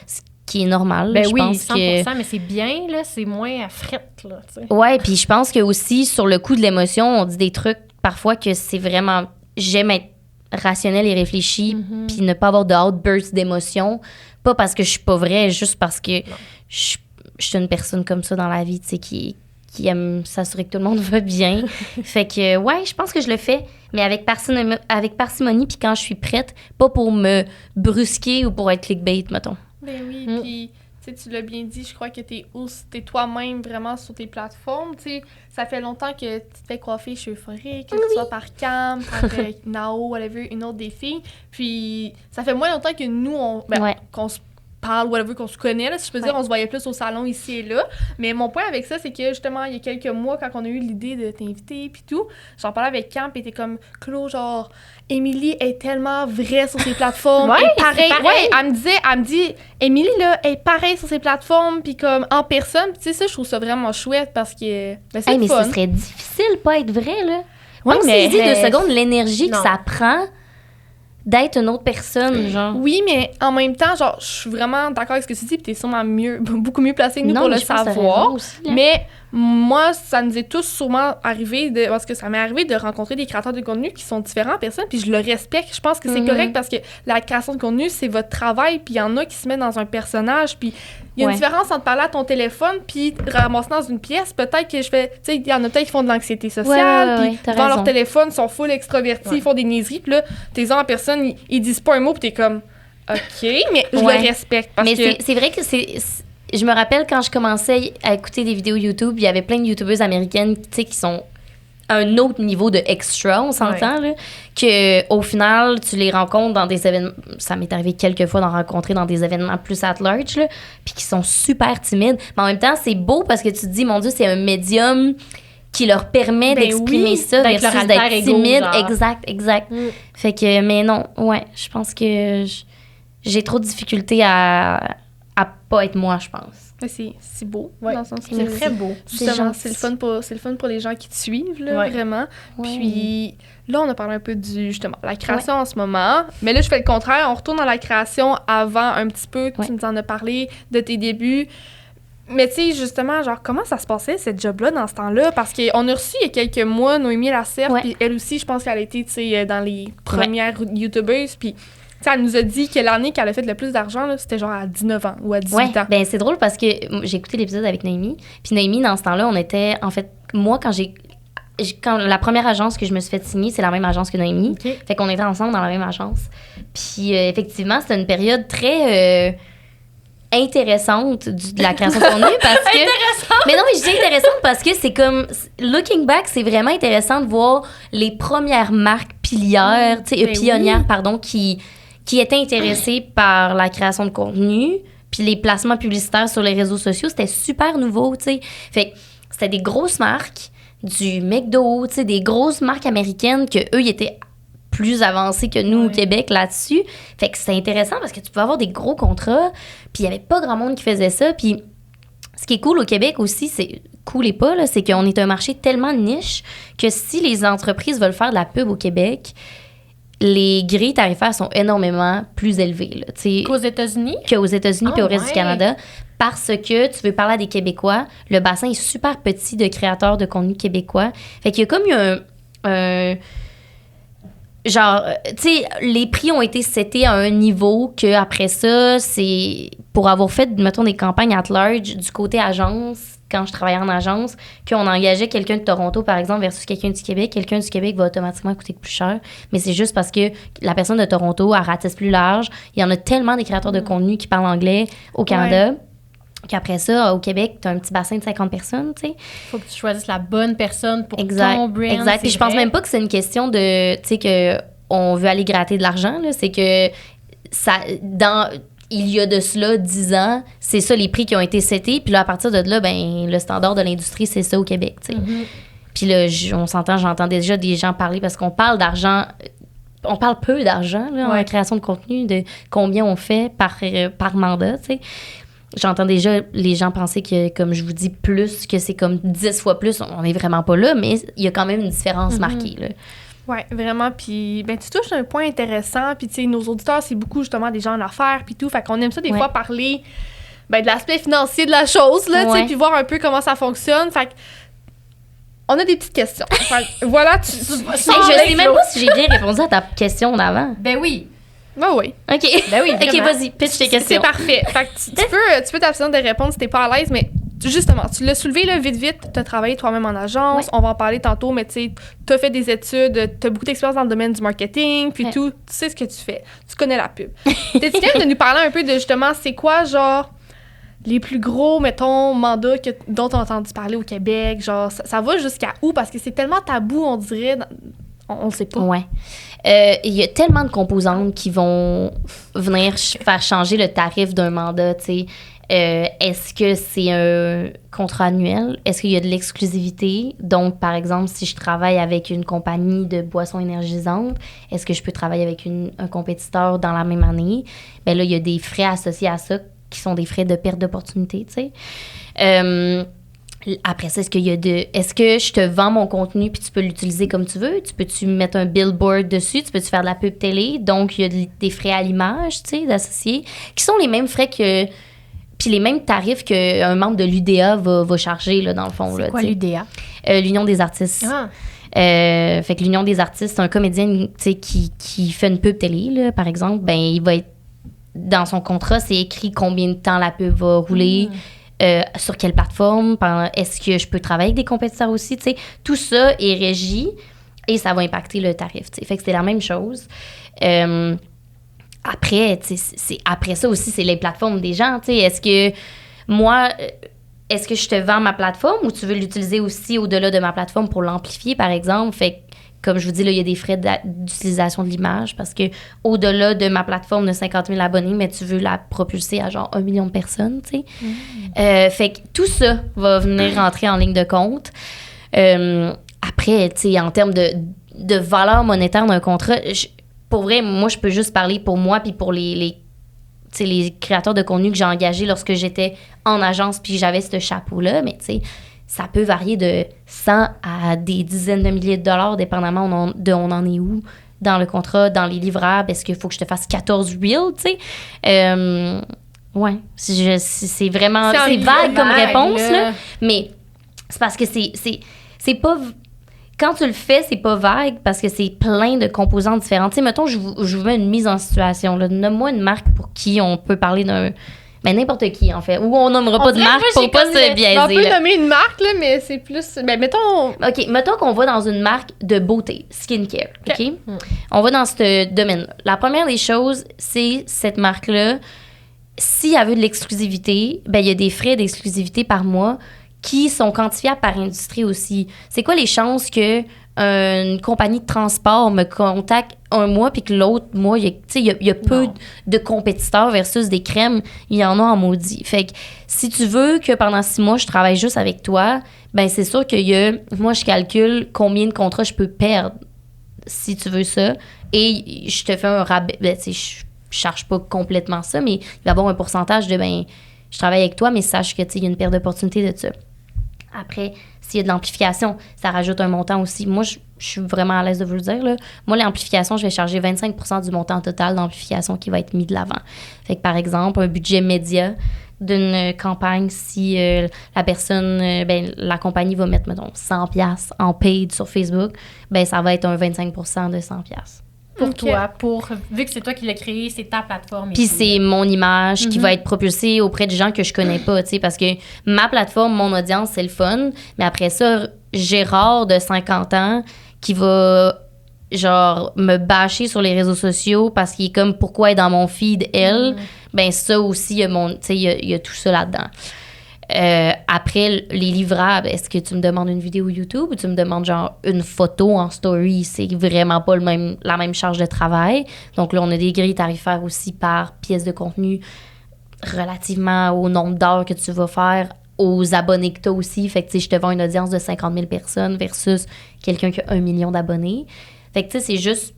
Qui est normal. Ben je oui, pense 100%, mais c'est bien, là, c'est moins à frette, là, tu sais. Ouais, puis je pense que aussi, sur le coup de l'émotion, on dit des trucs parfois que c'est vraiment... J'aime être rationnelle et réfléchie, puis ne pas avoir de outburst d'émotion. Pas parce que je suis pas vraie, juste parce que je suis une personne comme ça dans la vie, tu sais, qui aime s'assurer que tout le monde va bien. Fait que, ouais, je pense que je le fais, mais avec parcimonie, puis quand je suis prête, pas pour me brusquer ou pour être clickbait, mettons. Ben oui, puis tu l'as bien dit, je crois que t'es toi-même vraiment sur tes plateformes. Tu sais, ça fait longtemps que tu te fais coiffer chez Euphorique, que ce soit par Cam, par Nao, whatever, une autre des filles. Puis ça fait moins longtemps que nous, qu'on se parle, whatever, qu'on se connaît, là, si je peux dire, on se voyait plus au salon ici et là. Mais mon point avec ça, c'est que justement, il y a quelques mois, quand on a eu l'idée de t'inviter puis tout, j'en parlais avec Cam, puis t'es comme, Claude, genre, Émilie est tellement vraie sur ses plateformes. Ouais, pareil. c'est pareil. Ouais, elle me dit, Émilie, là, est pareille sur ses plateformes, puis comme en personne. Tu sais, ça, je trouve ça vraiment chouette parce que c'est mais fun. ce serait difficile pas être vrai, là. Ouais, mais 2 secondes, l'énergie que ça prend d'être une autre personne, genre. Oui, mais en même temps, genre, je suis vraiment d'accord avec ce que tu dis, puis t'es sûrement beaucoup mieux placée que nous pour le savoir. Aussi, mais moi, ça nous est tous sûrement arrivé, parce que ça m'est arrivé de rencontrer des créateurs de contenu qui sont différents en personne, puis je le respecte. Je pense que c'est correct parce que la création de contenu, c'est votre travail, puis il y en a qui se mettent dans un personnage, puis il y a une différence entre parler à ton téléphone puis ramasser dans une pièce. Peut-être que je fais... Tu sais, il y en a peut-être qui font de l'anxiété sociale, puis devant leur téléphone, ils sont full extrovertis, ils font des niaiseries, puis là, tes gens en personne, ils disent pas un mot, puis t'es comme... OK, mais je le respecte parce que... c'est vrai que je me rappelle quand je commençais à écouter des vidéos YouTube, il y avait plein de YouTubeuses américaines, tu sais, qui sont à un autre niveau de extra, on s'entend, là, qu'au final, tu les rencontres dans des événements... Ça m'est arrivé quelques fois d'en rencontrer dans des événements plus at large, là, puis qui sont super timides. Mais en même temps, c'est beau parce que tu te dis, mon Dieu, c'est un médium qui leur permet d'exprimer ça versus d'être timide. Exact. Fait que, mais non, je pense que j'ai trop de difficultés à pas être moi, je pense. C'est beau, dans le sens que c'est très beau. Justement, c'est le fun pour les gens qui te suivent, là, vraiment. Ouais. Puis là, on a parlé un peu justement, la création en ce moment. Mais là, je fais le contraire. On retourne dans la création avant un petit peu. Tu nous en as parlé de tes débuts. Mais tu sais, justement, genre, comment ça se passait, cette job-là, dans ce temps-là? Parce qu'on a reçu, il y a quelques mois, Noémie Lacerte, puis elle aussi, je pense qu'elle a été, tu sais, dans les premières YouTubeuses, puis... elle nous a dit que l'année qu'elle a fait le plus d'argent, là, c'était genre à 19 ans ou à 18 ans. Ben c'est drôle parce que j'ai écouté l'épisode avec Noémie. Puis Noémie, dans ce temps-là, on était... En fait, moi, quand la première agence que je me suis fait signer, c'est la même agence que Noémie. Okay. Fait qu'on était ensemble dans la même agence. Puis effectivement, c'était une période très... intéressante de la création de contenu parce que... Intéressante! Mais non, mais je dis intéressante parce que c'est comme... Looking back, c'est vraiment intéressant de voir les premières marques pionnières, qui étaient intéressés par la création de contenu, puis les placements publicitaires sur les réseaux sociaux, c'était super nouveau, tu sais. Fait que c'était des grosses marques, du McDo, tu sais, des grosses marques américaines que eux, ils étaient plus avancés que nous au Québec là-dessus. Fait que c'était intéressant parce que tu pouvais avoir des gros contrats, puis il y avait pas grand monde qui faisait ça, puis ce qui est cool au Québec aussi, c'est cool et pas, là, c'est qu'on est un marché tellement niche que si les entreprises veulent faire de la pub au Québec, les grilles tarifaires sont énormément plus élevées. Là, qu'aux États-Unis? Qu'aux États-Unis puis au reste du Canada. Parce que tu veux parler à des Québécois, le bassin est super petit de créateurs de contenu québécois. Fait qu'il y a comme eu genre, tu sais, les prix ont été setés à un niveau que après ça, c'est pour avoir fait, mettons, des campagnes at large du côté agence, quand je travaillais en agence, qu'on engageait quelqu'un de Toronto, par exemple, versus quelqu'un du Québec. Quelqu'un du Québec va automatiquement coûter plus cher. Mais c'est juste parce que la personne de Toronto, elle ratisse plus large. Il y en a tellement des créateurs de contenu qui parlent anglais au Canada. Qu'après ça, au Québec, tu as un petit bassin de 50 personnes, tu sais. Faut que tu choisisses la bonne personne pour ton brand. Exact. Puis je pense même pas que c'est une question de, tu sais, qu'on veut aller gratter de l'argent, là. C'est que ça, il y a de cela 10 ans, c'est ça les prix qui ont été setés. Puis là, à partir de là, ben le standard de l'industrie, c'est ça au Québec, tu sais. Puis là, j'entends déjà des gens parler parce qu'on parle d'argent. On parle peu d'argent là, en création de contenu, de combien on fait par mandat, tu sais. J'entends déjà les gens penser que, comme je vous dis, plus, que c'est comme 10 fois plus. On n'est vraiment pas là, mais il y a quand même une différence marquée, là. Oui, vraiment. Puis, tu touches un point intéressant. Puis, tu sais, nos auditeurs, c'est beaucoup, justement, des gens en affaires, puis tout. Fait qu'on aime ça, des fois, parler de l'aspect financier de la chose, là, tu sais, puis voir un peu comment ça fonctionne. Fait on a des petites questions. Voilà, je sais même pas si j'ai bien répondu à ta question d'avant. Ben oui. Ben oui. OK. Ben oui, OK, vas-y, pitch tes questions. C'est parfait. Fait que tu peux t'abstenir de répondre si t'es pas à l'aise, mais justement, tu l'as soulevé là, vite, t'as travaillé toi-même en agence, on va en parler tantôt, mais tu sais, t'as fait des études, t'as beaucoup d'expérience dans le domaine du marketing, puis tout, tu sais ce que tu fais. Tu connais la pub. T'es-tu capable de nous parler un peu de, justement, c'est quoi, genre, les plus gros, mettons, mandats dont on a entendu parler au Québec, genre, ça va jusqu'à où? Parce que c'est tellement tabou, on dirait, on le sait pas. Ouais. Il y a tellement de composantes qui vont venir faire changer le tarif d'un mandat, tu sais. Est-ce que c'est un contrat annuel? Est-ce qu'il y a de l'exclusivité? Donc, par exemple, si je travaille avec une compagnie de boissons énergisantes, est-ce que je peux travailler avec un compétiteur dans la même année? Bien là, il y a des frais associés à ça qui sont des frais de perte d'opportunité, tu sais. Après ça, est-ce que je te vends mon contenu puis tu peux l'utiliser comme tu veux? Tu mettre un billboard dessus? Tu peux-tu faire de la pub télé? Donc, il y a des frais à l'image, tu sais, d'associés, qui sont les mêmes frais puis les mêmes tarifs qu'un membre de l'UDA va charger, là, dans le fond. C'est quoi l'UDA? L'Union des artistes. Ah. Fait que l'Union des artistes, c'est un comédien, tu sais, qui fait une pub télé, là, par exemple. Ben, il va être... Dans son contrat, c'est écrit combien de temps la pub va rouler, sur quelle plateforme, est-ce que je peux travailler avec des compétiteurs aussi, tu sais. Tout ça est régi et ça va impacter le tarif, tu sais. Fait que c'est la même chose. Après, tu sais, après ça aussi, c'est les plateformes des gens, tu sais. Est-ce que je te vends ma plateforme ou tu veux l'utiliser aussi au-delà de ma plateforme pour l'amplifier, par exemple? Fait que, comme je vous dis, là, il y a des frais d'utilisation de l'image parce que au-delà de ma plateforme de 50 000 abonnés, mais tu veux la propulser à genre 1 million de personnes, tu sais. Fait que tout ça va venir rentrer en ligne de compte. Après, tu sais, en termes de valeur monétaire d'un contrat, pour vrai, moi, je peux juste parler pour moi puis pour les créateurs de contenu que j'ai engagés lorsque j'étais en agence puis j'avais ce chapeau-là, mais tu sais, ça peut varier de 100 à des dizaines de milliers de dollars, dépendamment on en est où dans le contrat, dans les livrables. Est-ce qu'il faut que je te fasse 14 reels, tu sais? Ouais, c'est vraiment... C'est vague comme réponse, là. Mais c'est parce que c'est pas... Quand tu le fais, c'est pas vague parce que c'est plein de composantes différentes. Tu sais, mettons, je vous mets une mise en situation. Nomme-moi une marque pour qui on peut parler d'un... Ben, n'importe qui, en fait. Ou on nommera pas de marque pour pas se biaiser. On peut nommer une marque, là, mais c'est plus... Ben, mettons... OK, mettons qu'on va dans une marque de beauté, skincare, OK? On va dans ce domaine-là. La première des choses, c'est cette marque-là, s'il y avait de l'exclusivité, ben il y a des frais d'exclusivité par mois qui sont quantifiables par industrie aussi. C'est quoi les chances que une compagnie de transport me contacte un mois puis que l'autre mois, il y a peu de compétiteurs versus des crèmes, il y en a en maudit. Fait que si tu veux que pendant 6 mois, je travaille juste avec toi, ben c'est sûr moi, je calcule combien de contrats je peux perdre si tu veux ça et je te fais un rabais. Ben, je charge pas complètement ça, mais il va y avoir un pourcentage de, je travaille avec toi, mais sache que, il y a une perte d'opportunité de ça. Après, s'il y a de l'amplification, ça rajoute un montant aussi. Moi, je suis vraiment à l'aise de vous le dire, là. Moi, l'amplification, je vais charger 25% du montant total d'amplification qui va être mis de l'avant. Fait que, par exemple, un budget média d'une campagne, si la personne, la compagnie va mettre, mettons, 100$ en paid sur Facebook, ben ça va être un 25% de 100$. Pour toi, vu que c'est toi qui l'as créé, c'est ta plateforme. Puis c'est mon image qui va être propulsée auprès de gens que je connais pas, tu sais, parce que ma plateforme, mon audience, c'est le fun, mais après ça, Gérard de 50 ans qui va, genre, me bâcher sur les réseaux sociaux parce qu'il est comme, pourquoi elle est dans mon feed, elle? Ben ça aussi, il y a tout ça là-dedans. Après, les livrables, est-ce que tu me demandes une vidéo YouTube ou tu me demandes genre une photo en story? C'est vraiment pas la même charge de travail. Donc là, on a des grilles tarifaires aussi par pièce de contenu relativement au nombre d'heures que tu vas faire aux abonnés que tu as aussi. Fait que, tu sais, je te vends une audience de 50 000 personnes versus quelqu'un qui a 1 million d'abonnés. Fait que, tu sais, c'est juste...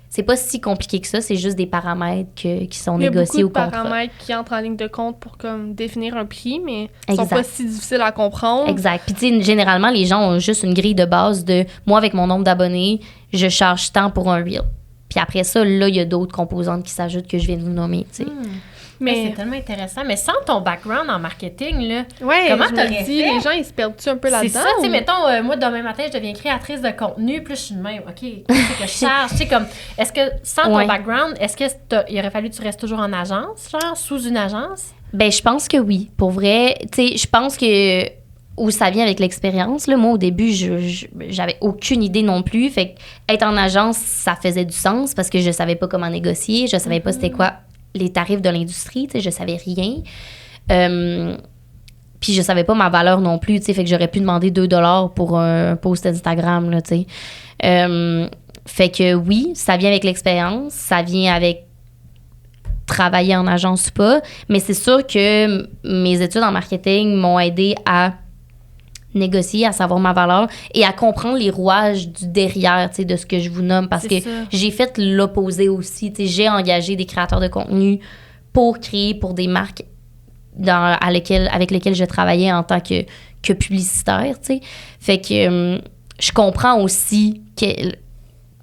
C'est pas si compliqué que ça, c'est juste des paramètres qui sont négociés au contrat. Il y a beaucoup de paramètres qui entrent en ligne de compte pour comme définir un prix, mais ils sont pas si difficiles à comprendre. Exact. Puis, tu sais, généralement, les gens ont juste une grille de base de moi, avec mon nombre d'abonnés, je charge tant pour un reel. Puis après ça, là, il y a d'autres composantes qui s'ajoutent que je viens de vous nommer, tu sais. Mais c'est tellement intéressant. Mais sans ton background en marketing, là, ouais, comment t'aurais fait? Les gens, ils se perdent-tu un peu là-dedans? C'est ça, tu sais, mettons, moi, demain matin, je deviens créatrice de contenu, puis je suis de même, OK, qu'est-ce que je charge? Tu sais, comme, est-ce que, sans ton background, est-ce que il aurait fallu que tu restes toujours en agence, genre, sous une agence? Ben, je pense que oui. Pour vrai, tu sais, je pense que où ça vient avec l'expérience, là, moi, au début, j'avais aucune idée non plus. Fait qu'être en agence, ça faisait du sens parce que je savais pas comment négocier, je savais pas c'était quoi les tarifs de l'industrie, tu sais, je savais rien. Puis je savais pas ma valeur non plus, tu sais, fait que j'aurais pu demander 2 $ pour un post Instagram, là, tu sais. Fait que oui, ça vient avec l'expérience, ça vient avec travailler en agence ou pas, mais c'est sûr que mes études en marketing m'ont aidé à négocier, à savoir ma valeur et à comprendre les rouages du derrière, tu sais, de ce que je vous nomme, parce que j'ai fait l'opposé aussi, tu sais, j'ai engagé des créateurs de contenu pour créer pour des marques avec lesquelles je travaillais en tant que publicitaire, tu sais. Fait que je comprends aussi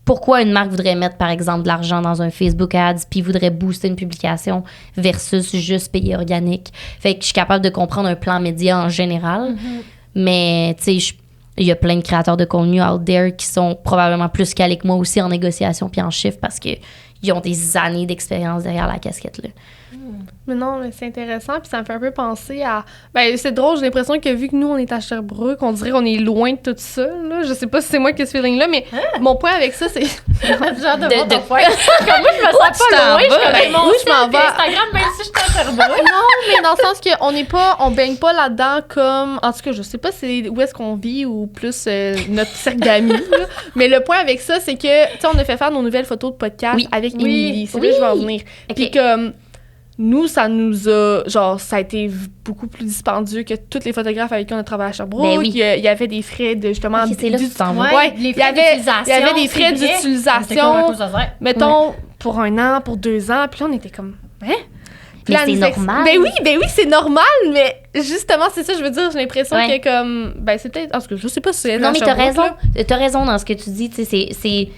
pourquoi une marque voudrait mettre, par exemple, de l'argent dans un Facebook Ads puis voudrait booster une publication versus juste payer organique. Fait que je suis capable de comprendre un plan média en général. Mais, tu sais, il y a plein de créateurs de contenu out there qui sont probablement plus calés que moi aussi en négociation puis en chiffres parce qu'ils ont des années d'expérience derrière la casquette, là. Mais non, mais c'est intéressant, puis ça me fait un peu penser à... Ben, c'est drôle, j'ai l'impression que vu que nous, on est à Sherbrooke, on dirait qu'on est loin de tout ça, là. Je sais pas si c'est moi qui ai ce feeling-là, mais mon point avec ça, c'est... genre de point. Comme moi, je me sens pas loin, je m'en vais. Instagram, même si je suis à Sherbrooke. Non, mais dans le sens qu'on baigne pas là-dedans comme... En tout cas, je sais pas où est-ce qu'on vit ou plus notre cercle d'amis, là. Mais le point avec ça, c'est que, tu sais, on a fait faire nos nouvelles photos de podcast avec Émilie. C'est là que je vais en venir. Puis comme... Nous, ça nous a... Genre, ça a été beaucoup plus dispendieux que tous les photographes avec qui on a travaillé à Sherbrooke. Ben oui. Il y avait des frais de, justement... c'est là que tu t'en vas. Les frais d'utilisation. Il y avait des frais d'utilisation, mettons, pour 1 an, pour 2 ans. Puis là, on était comme... Hein? Mais c'est normal. Ben oui, c'est normal, mais justement, c'est ça, je veux dire, j'ai l'impression que comme... Ben, c'est peut-être... En tout cas, je sais pas si c'est... Non, mais t'as raison dans ce que tu dis, tu sais, c'est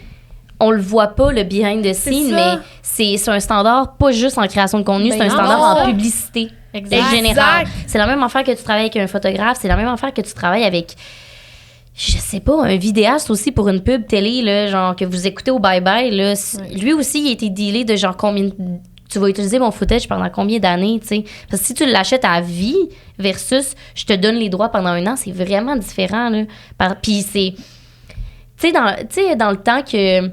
on le voit pas, le behind the scene, mais c'est un standard pas juste en création de contenu, c'est un standard en publicité. En général. C'est la même affaire que tu travailles avec un photographe, c'est la même affaire que tu travailles avec, je sais pas, un vidéaste aussi pour une pub télé, là, genre que vous écoutez au bye-bye. Là. Lui aussi, il a été dealé de genre combien... Tu vas utiliser mon footage pendant combien d'années, tu sais. Parce que si tu l'achètes à vie versus je te donne les droits pendant 1 an, c'est vraiment différent, là. Puis c'est... Tu sais, dans le temps que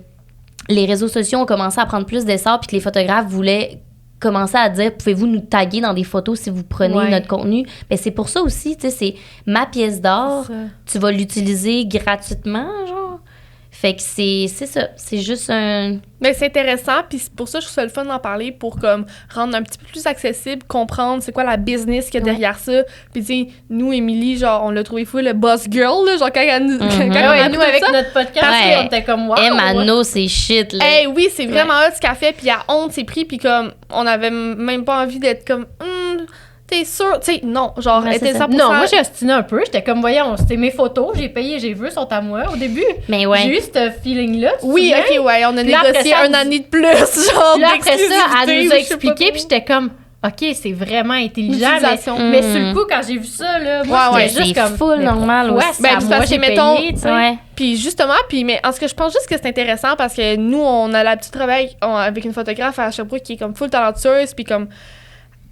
les réseaux sociaux ont commencé à prendre plus d'essor puis que les photographes voulaient commencer à dire pouvez-vous nous taguer dans des photos si vous prenez notre contenu, ben c'est pour ça aussi, tu sais, c'est ma pièce d'or, tu vas l'utiliser gratuitement, genre. Fait que c'est ça, c'est juste un... Mais c'est intéressant, puis c'est pour ça que je trouve ça le fun d'en parler, pour comme rendre un petit peu plus accessible, comprendre c'est quoi la business qu'il y a derrière ça. Puis tu sais, nous, Émilie, genre, on l'a trouvé fou, le boss girl, là, genre quand elle nous a nous, avec notre podcast, on était comme wow. Mano, c'est shit, là. Hey, oui, c'est vraiment hot ce qu'elle fait, puis à honte, c'est pris, puis comme, on avait même pas envie d'être comme... T'es sûr? Tu sais, non, genre, elle était 100%... Non, moi, j'ai ostiné un peu. J'étais comme, voyons, c'était mes photos, j'ai payé, j'ai vu, sont à moi au début. Mais ouais. J'ai eu ce feeling-là. Oui, OK, ouais, on a négocié 1 année de plus, genre, puis après ça, elle nous a expliqué, puis j'étais comme... OK, c'est vraiment intelligent, mais sur le coup, quand j'ai vu ça, là, moi, j'étais juste comme... C'est full normal aussi. Ben, parce que, mettons... Ouais. Puis justement, mais en ce que je pense juste que c'est intéressant parce que nous, on a l'habitude de travailler avec une photographe à Sherbrooke qui est comme full talentueuse, puis comme...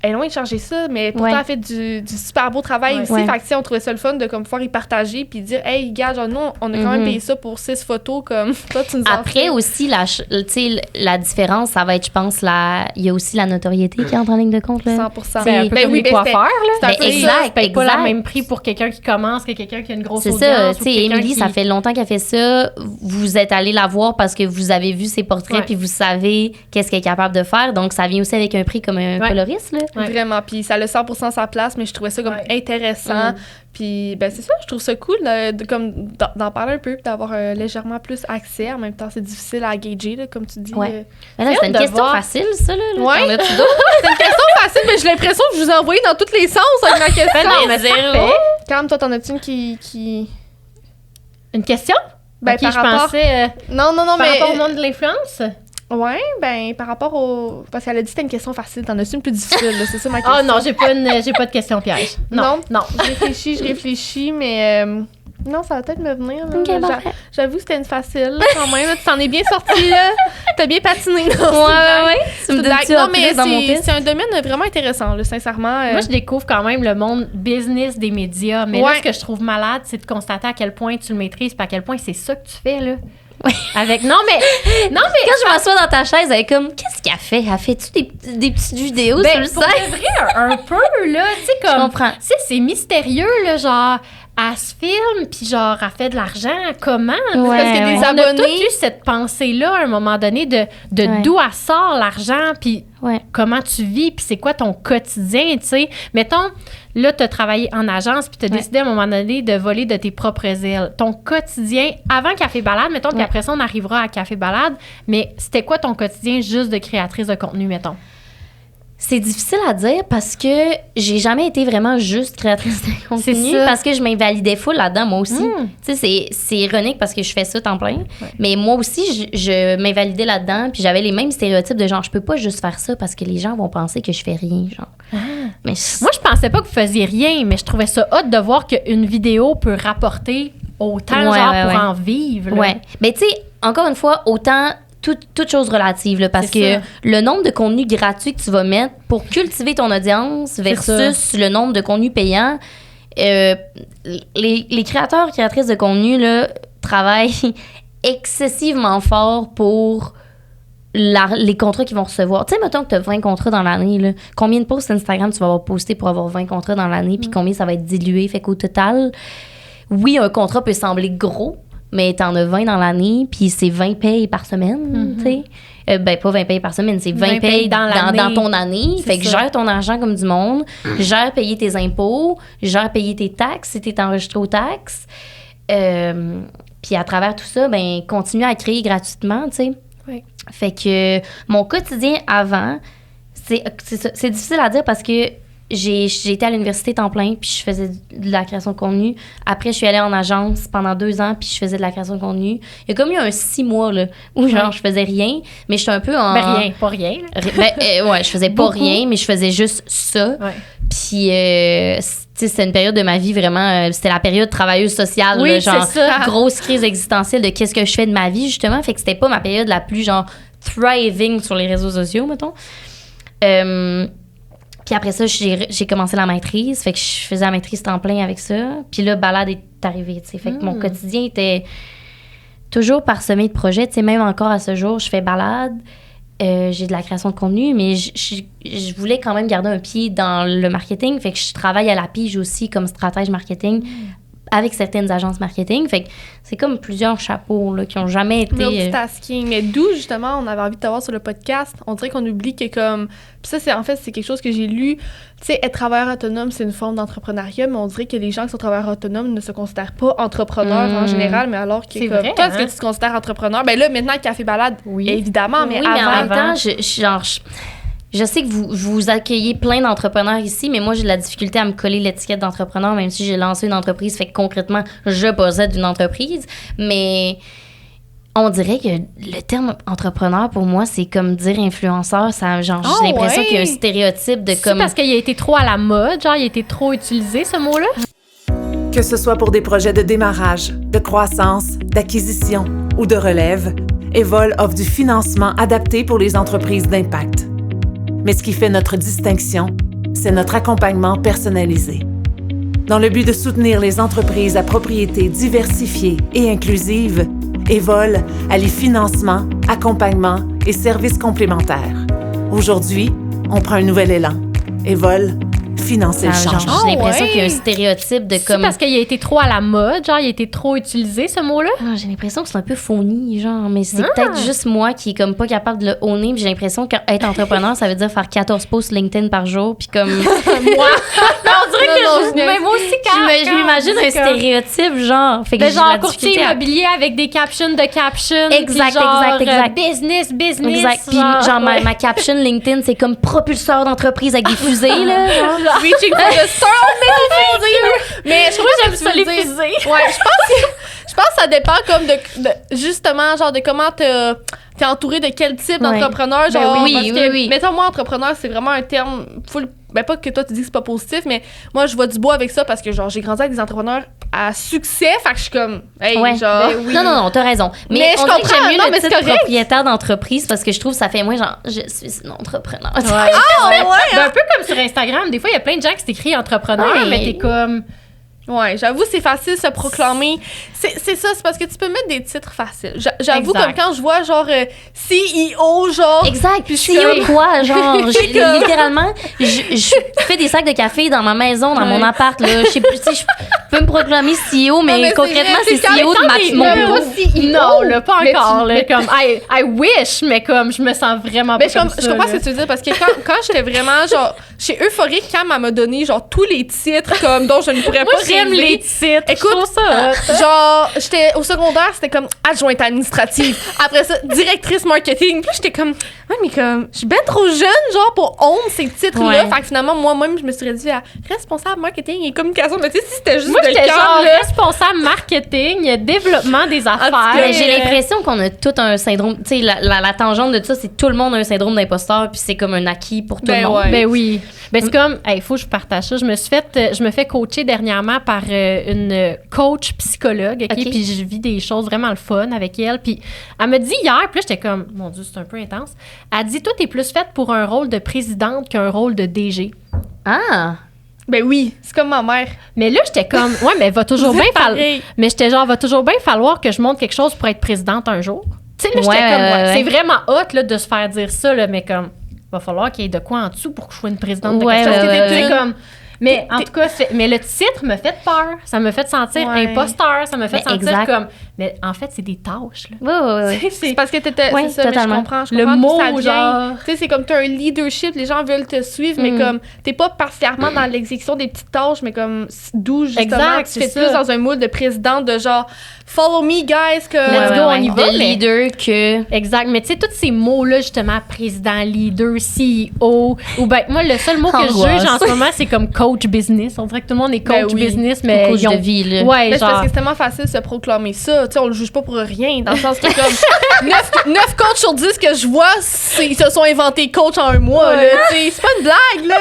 Elle est loin de changer ça, mais pourtant, elle fait du super beau travail aussi. Fait que, on trouvait ça le fun de comme, pouvoir y partager puis dire, hey, gars, genre, nous, on a quand même payé ça pour 6 photos, comme toi, tu nous as Après aussi, la différence, ça va être, je pense, il y a aussi la notoriété qui entre en ligne de compte. Là. 100%. C'est un peu comme les coiffeurs, là. Exact. Paye pas le même prix pour quelqu'un qui commence que quelqu'un qui a une grosse audience. C'est ça. Tu sais, Émilie, ça fait longtemps qu'elle fait ça. Vous êtes allé la voir parce que vous avez vu ses portraits puis vous savez qu'est-ce qu'elle est capable de faire. Donc, ça vient aussi avec un prix comme un coloriste, là. Vraiment. Puis ça a 100% sa place, mais je trouvais ça comme intéressant. Puis ben c'est ça, je trouve ça cool d'en parler un peu, puis d'avoir légèrement plus accès. En même temps, c'est difficile à gager, là, comme tu dis. Ouais. Mais là, c'est une question facile, ça, là. Ouais. C'est une question facile, mais j'ai l'impression que je vous ai envoyé dans tous les sens avec ma question. Non, mais zéro. Cam, toi, t'en as-tu une qui... Une question? Ben, par rapport... je pensais... Non, par mais... rapport au monde de l'influence? Ouais, ben, par rapport au... Parce qu'elle a dit que c'était une question facile. T'en as-tu une plus difficile, là? C'est ça ma question. Oh non, j'ai pas de question piège. Non. Je réfléchis, mais... Non, ça va peut-être me venir. Là. Okay, j'avoue que c'était une facile, là, quand même. Là, tu t'en es bien sorti, là. T'as bien patiné. Ouais. Tu me donnes non, mais c'est un domaine vraiment intéressant, là, sincèrement. Moi, je découvre quand même le monde business des médias. Mais là, ce que je trouve malade, c'est de constater à quel point tu le maîtrises puis à quel point c'est ça que tu fais, là. Oui. Avec... Non, mais quand je m'assois dans ta chaise, elle est comme, qu'est-ce qu'elle fait? Elle fait-tu des petites vidéos sur le site? Pour de vrai, un peu, là. Tu sais, comme... Je comprends. Tu sais, c'est mystérieux, là, genre... Elle se filme, puis genre, elle fait de l'argent. Comment? Parce que des abonnés... On a tous eu cette pensée-là, à un moment donné, de d'où elle sort l'argent, puis comment tu vis, puis c'est quoi ton quotidien, tu sais. Mettons, là, tu as travaillé en agence, puis tu as décidé à un moment donné de voler de tes propres ailes. Ton quotidien, avant Café Balade, mettons, puis après ça, on arrivera à Café Balade, mais c'était quoi ton quotidien juste de créatrice de contenu, mettons? C'est difficile à dire parce que j'ai jamais été vraiment juste créatrice de contenu parce que je m'invalidais full là-dedans, moi aussi. Tu sais, c'est ironique parce que je fais ça temps plein, mais moi aussi, je m'invalidais là-dedans puis j'avais les mêmes stéréotypes de genre, je peux pas juste faire ça parce que les gens vont penser que je fais rien, genre. Mais moi, je pensais pas que vous faisiez rien, mais je trouvais ça hot de voir qu'une vidéo peut rapporter autant, pour en vivre. Là. Ouais. Mais tu sais, encore une fois, autant... Toute chose relative, là, parce que le nombre de contenus gratuits que tu vas mettre pour cultiver ton audience versus le nombre de contenus payants, les créatrices de contenu là, travaillent excessivement fort pour les contrats qu'ils vont recevoir. Tu sais, mettons que tu as 20 contrats dans l'année, là, combien de posts Instagram tu vas avoir posté pour avoir 20 contrats dans l'année, puis combien ça va être dilué? Fait qu'au total, oui, un contrat peut sembler gros, mais t'en as 20 dans l'année, puis c'est 20 payes par semaine, tu sais. Ben, pas 20 payes par semaine, c'est 20 payes dans ton année. Fait que gère ton argent comme du monde, gère payer tes impôts, gère payer tes taxes si t'es enregistré aux taxes. Puis à travers tout ça, ben continue à créer gratuitement, tu sais. Oui. Fait que mon quotidien avant, c'est difficile à dire parce que j'ai été à l'université temps plein, puis je faisais de la création de contenu. Après, je suis allée en agence pendant 2 ans, puis je faisais de la création de contenu. Il y a comme eu un 6 mois, là, où genre, je faisais rien, mais j'étais un peu en... Ben, pas rien. Je faisais pas rien, mais je faisais juste ça. Ouais. Puis, c'était une période de ma vie vraiment... c'était la période travailleuse sociale, oui, là, genre, c'est ça. Grosse crise existentielle de qu'est-ce que je fais de ma vie, justement. Fait que c'était pas ma période la plus, genre, thriving sur les réseaux sociaux, mettons. Puis après ça, j'ai commencé la maîtrise. Fait que je faisais la maîtrise temps plein avec ça. Puis là, Balade est arrivée, tu sais. Fait que mon quotidien était toujours parsemé de projets. Tu sais, même encore à ce jour, je fais Balade. J'ai de la création de contenu, mais je voulais quand même garder un pied dans le marketing. Fait que je travaille à la pige aussi comme stratège marketing avec certaines agences marketing. Fait que c'est comme plusieurs chapeaux là, qui n'ont jamais été... Multitasking. Mais d'où, justement, on avait envie de t'avoir sur le podcast. On dirait qu'on oublie que comme... Puis ça, c'est quelque chose que j'ai lu. Tu sais, être travailleur autonome, c'est une forme d'entrepreneuriat, mais on dirait que les gens qui sont travailleurs autonomes ne se considèrent pas entrepreneurs en général, mais alors que... C'est comme, vrai, toi, est-ce que tu te considères entrepreneur? Ben là, maintenant, Café Balade, évidemment, mais avant... mais en même temps, je sais que vous accueillez plein d'entrepreneurs ici, mais moi, j'ai de la difficulté à me coller l'étiquette d'entrepreneur, même si j'ai lancé une entreprise. Fait que concrètement, je possède une entreprise. Mais on dirait que le terme entrepreneur, pour moi, c'est comme dire influenceur. Ça, genre, j'ai l'impression qu'il y a un stéréotype de comme... C'est parce qu'il a été trop à la mode, genre, il a été trop utilisé, ce mot-là? Que ce soit pour des projets de démarrage, de croissance, d'acquisition ou de relève, Evol offre du financement adapté pour les entreprises d'impact. Mais ce qui fait notre distinction, c'est notre accompagnement personnalisé. Dans le but de soutenir les entreprises à propriété diversifiée et inclusive, Evol allie financement, accompagnement et services complémentaires. Aujourd'hui, on prend un nouvel élan. Evol, financer le changement. J'ai l'impression qu'il y a un stéréotype de C'est comme... parce qu'il a été trop à la mode, genre, il a été trop utilisé, ce mot-là? J'ai l'impression que c'est un peu phony, genre, mais c'est peut-être juste moi qui est comme pas capable de le owner, puis j'ai l'impression qu'être entrepreneur, ça veut dire faire 14 posts LinkedIn par jour, puis comme... Moi? On dirait mais moi aussi, je m'imagine un stéréotype, genre. Fait que j'ai genre la courtier difficulté à- immobilier avec des captions de captions. Exact, puis genre, exact. Business. Exact. Puis genre, ma caption LinkedIn, c'est comme propulseur d'entreprise avec des fusées, là. Genre. Reaching for the stars, mais je trouve que j'aime ça, les fusées. Ouais, je pense que ça dépend comme de justement, genre, de comment t'es entouré de quel type d'entrepreneur. Genre, oui, parce que, oui. mettons, moi, entrepreneur, c'est vraiment un terme full. Ben, pas que toi, tu dis que c'est pas positif, mais moi, je vois du bois avec ça parce que, genre, j'ai grandi avec des entrepreneurs à succès. Fait que je suis comme, hey, genre. Ben oui. Non, t'as raison. Mais je on dirait que comprends, j'aime mieux non, le mais c'est titre correct. propriétaire d'entreprise parce que je trouve que ça fait moins genre, je suis une entrepreneur. Ouais. Ben, un peu comme sur Instagram, des fois, il y a plein de gens qui s'écrivent entrepreneur, Ouais. mais t'es comme... Ouais, j'avoue, c'est facile de se proclamer. C'est ça, c'est parce que tu peux mettre des titres faciles. J'avoue, Exact. comme quand je vois, genre, CEO, genre. Exact. Puis je Puis suis CEO comme- quoi, genre, comme- littéralement, je fais des sacs de café dans ma maison, dans mon appart, là. Je sais plus, tu sais, je peux me proclamer CEO, mais, Non, mais c'est concrètement, vrai, c'est c'est quand CEO de même mon pas bureau. Non, là, pas Mais encore. tu- Là, comme, I wish, mais comme, je me sens vraiment Mais pas comme je ça. comprends là. ce que tu veux dire parce que quand j'étais vraiment, genre, chez Euphorique, Cam, elle m'a donné, genre, tous les titres comme dont je ne pourrais Moi, pas j'aime rêver. les titres. Écoute, je trouve ça hot. genre, j'étais au secondaire, c'était comme adjointe administrative. Après ça, directrice marketing. Puis là, j'étais comme, ouais, mais comme, je suis bien trop jeune, genre, pour honte ces titres-là. Ouais. Fait que finalement, moi-même, je me suis réduite à responsable marketing et communication. Mais tu sais, si c'était juste Moi, de j'étais cœur, genre là. responsable marketing, développement des affaires. Mais j'ai l'impression qu'on a tout un syndrome, tu sais, la tangente de ça, c'est tout le monde a un syndrome d'imposteur, puis c'est comme un acquis pour tout Ben le monde. ouais. Ben oui. Ben c'est comme, il faut que je partage ça. Je me fais coacher dernièrement par une coach psychologue, OK? OK. Puis je vis des choses vraiment le fun avec elle. Puis elle me dit hier, puis là, j'étais comme, mon Dieu, c'est un peu intense. Elle dit, toi, t'es plus faite pour un rôle de présidente qu'un rôle de DG. Ah! Ben oui, c'est comme ma mère. Mais là, j'étais comme, ouais, mais va toujours Vous bien êtes falloir. pareil. Mais j'étais genre, va toujours bien falloir que je montre quelque chose pour être présidente un jour. Tu sais, là, j'étais Ouais, comme, ouais. c'est vraiment hot là, de se faire dire ça, là, mais comme, va falloir qu'il y ait de quoi en dessous pour que je sois une présidente de Ouais, quelque chose. ouais, Tu sais, ouais. comme, mais en tout cas, mais le titre me fait peur. Ça me fait sentir Ouais. imposteur. Ça me fait Mais sentir exact. comme. Mais en fait, c'est des tâches. Là. Ouais. C'est parce que t'étais. Ouais, c'est ça, totalement. mais je comprends. Le d'où mot, ça vient. genre. Tu sais, c'est comme t'as un leadership, les gens veulent te suivre, mais comme t'es pas particulièrement dans l'exécution des petites tâches, mais comme d'où justement Exact, tu c'est fais ça. plus dans un mood de présidente de genre follow me guys que Let's go, on y va, De mais- leader que... Exact. Mais tu sais, tous ces mots-là, justement, président, leader, CEO, ou ben moi, le seul mot que je Angoisse. juge en ce moment, c'est comme coach business. On dirait que tout le monde est coach Ben oui. business, mais. coach ils ont- de vie, là. Ouais, Mais c'est parce genre. que c'est tellement facile de se proclamer ça. Tu sais, on le juge pas pour rien. Dans le sens que, comme, 9 coachs sur 10 que je vois, ils se sont inventés coach en un mois. Là, tu sais. C'est pas une blague, là.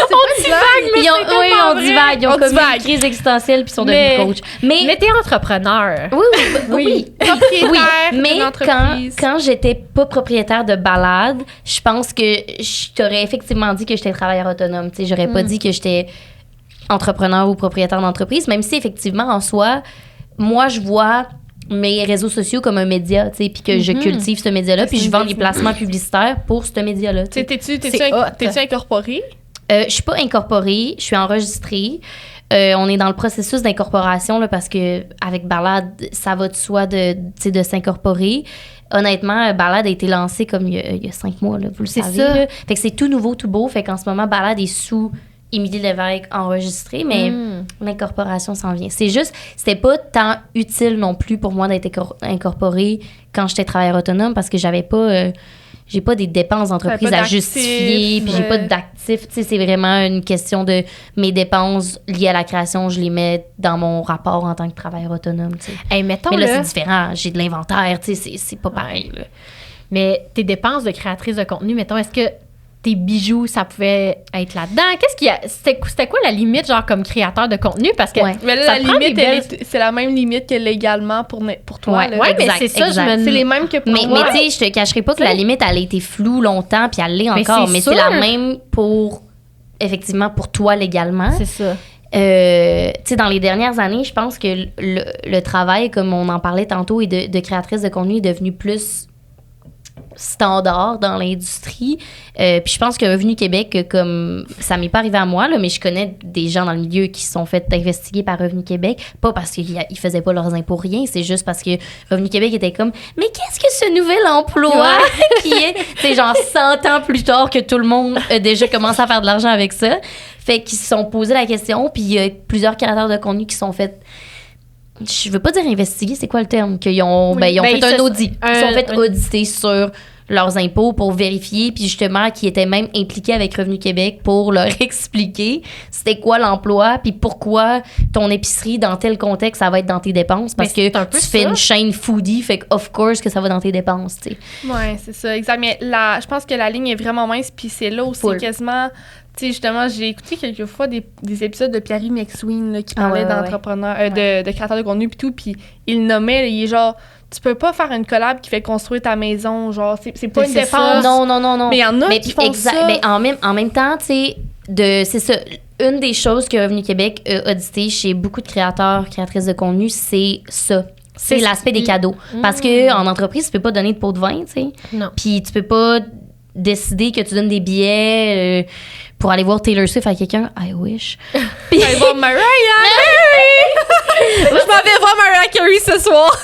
C'est pas une blague. Ils ont, c'est oui, tellement on vrai. divague. Ils ont On comme divague. une crise existentielle puis ils sont Mais- devenus coach. Mais t'es entrepreneur. Oui. Propriétaire Oui, mais d'une entreprise. quand j'étais pas propriétaire de balade, je pense que je t'aurais effectivement dit que j'étais travailleur autonome. Tu sais, j'aurais pas dit que j'étais entrepreneur ou propriétaire d'entreprise, même si effectivement, en soi, moi, je vois mes réseaux sociaux comme un média, tu sais, puis que je cultive ce média-là, puis je vends des placements publicitaires pour ce média-là. tu sais. T'es-tu C'est hot. incorporé? Je suis pas incorporée, je suis enregistrée. On est dans le processus d'incorporation là, parce que avec Balade, ça va de soi de s'incorporer. Honnêtement, Balade a été lancé comme il y a 5 mois, là, vous le C'est savez. ça. Là. Fait que c'est tout nouveau, tout beau. Fait qu'en ce moment, Balade est sous Émilie Lévesque enregistrée, mais l'incorporation s'en vient. C'est juste, c'était pas tant utile non plus pour moi d'être incorporée quand j'étais travailleur autonome parce que j'avais pas... j'ai pas des dépenses d'entreprise Pas à d'actifs, justifier, puis j'ai pas ouais. d'actifs. Tu sais, c'est vraiment une question de mes dépenses liées à la création, je les mets dans mon rapport en tant que travailleur autonome. Tu sais. Hey, mettons Mais là, là, c'est différent. J'ai de l'inventaire, tu sais, c'est pas pareil. Là. mais tes dépenses de créatrice de contenu, mettons, est-ce que tes bijoux, ça pouvait être là-dedans? Qu'est-ce qu'il y a? C'était quoi la limite, genre, comme créateur de contenu? Parce que Ouais. Mais là, ça la prend des limite, belles- c'est la même limite que légalement pour toi. Ouais. là. Ouais, mais exact, c'est ça, exact. je me C'est les mêmes que pour Mais moi. tu sais, je te cacherai pas que la limite, elle a été floue longtemps, puis elle l'est Mais encore. c'est Mais sûr. c'est la même pour, effectivement, pour toi légalement. C'est ça. Tu sais, dans les dernières années, je pense que le travail, comme on en parlait tantôt, et de créatrice de contenu est devenu plus standard dans l'industrie. Puis je pense que Revenu Québec, comme ça m'est pas arrivé à moi, là, mais je connais des gens dans le milieu qui se sont fait investiguer par Revenu Québec, pas parce qu'ils faisaient pas leurs impôts rien, c'est juste parce que Revenu Québec était comme « Mais qu'est-ce que ce nouvel emploi qui est... » C'est genre 100 ans plus tard que tout le monde a déjà commencé à faire de l'argent avec ça. Fait qu'ils se sont posé la question, puis il y a plusieurs créateurs de contenu qui sont fait... Je veux pas dire investiguer, c'est quoi le terme? Qu'ils ont, ils ont fait un audit. Ils sont fait auditer sur leurs impôts pour vérifier, puis justement, qui étaient même impliqués avec Revenu Québec pour leur expliquer c'était quoi l'emploi, puis pourquoi ton épicerie, dans tel contexte, ça va être dans tes dépenses, parce que tu fais une chaîne foodie, fait que of course que ça va dans tes dépenses, tu sais. Ouais, c'est ça, exact. Mais je pense que la ligne est vraiment mince, puis c'est là aussi quasiment... Tu sais, justement, j'ai écouté quelques fois des épisodes de Pierre McSween là, qui parlait d'entrepreneurs, de créateurs de contenu puis tout, puis il nommait, il est genre, tu peux pas faire une collab qui fait construire ta maison, genre, c'est pas une dépense. Non. Mais il y en a qui font ça. Mais en même temps, tu sais, c'est ça. Une des choses que Revenu Québec a audité chez beaucoup de créatrices de contenu, c'est ça. C'est l'aspect des cadeaux. Parce que en entreprise, tu peux pas donner de pot de vin, tu sais. Non. Puis tu peux pas décider que tu donnes des billets pour aller voir Taylor Swift à quelqu'un. I wish. Puis aller voir Mariah Carey! Je m'en vais voir Mariah Carey ce soir.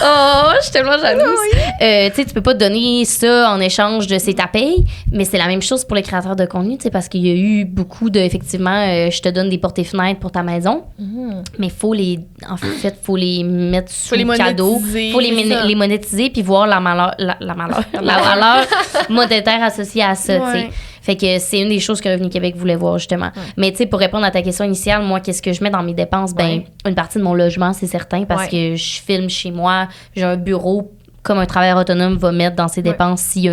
Oh, je suis tellement jalouse. Tu sais, tu peux pas donner ça en échange de c'est ta paye, mais c'est la même chose pour les créateurs de contenu, tu sais, parce qu'il y a eu beaucoup de, effectivement, je te donne des portes et fenêtres pour ta maison, mais faut les mettre sous le cadeau. Faut les monétiser puis voir la valeur monétaire associée à ça, tu sais. Fait que c'est une des choses que Revenu Québec voulait voir, justement. Mais tu sais, pour répondre à ta question initiale, moi, qu'est-ce que je mets dans mes dépenses? Ben, une partie de mon logement, c'est certain, parce que je filme chez moi, j'ai un bureau, comme un travailleur autonome va mettre dans ses dépenses si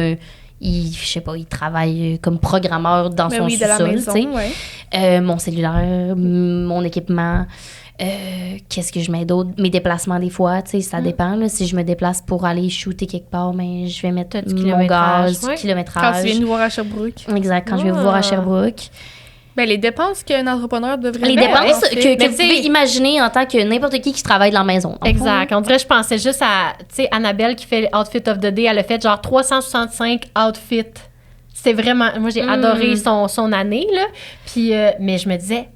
je sais pas, il travaille comme programmeur dans son sous-sol, tu sais. Mon cellulaire, mon équipement... qu'est-ce que je mets d'autre? Mes déplacements, des fois, tu sais, ça dépend. Là. Si je me déplace pour aller shooter quelque part, mais je vais mettre mon gaz, du kilométrage. Quand tu viens nous voir à Sherbrooke. Exact, quand je vais vous voir à Sherbrooke. Ben, les dépenses qu'un entrepreneur devrait les dépenses que vous pouvez imaginer en tant que n'importe qui travaille dans la maison. Exact. On dirait, je pensais juste à, tu sais, Annabelle qui fait Outfit of the Day. Elle a fait genre 365 outfits. C'était vraiment... Moi, j'ai adoré son année, là. Puis, mais je me disais...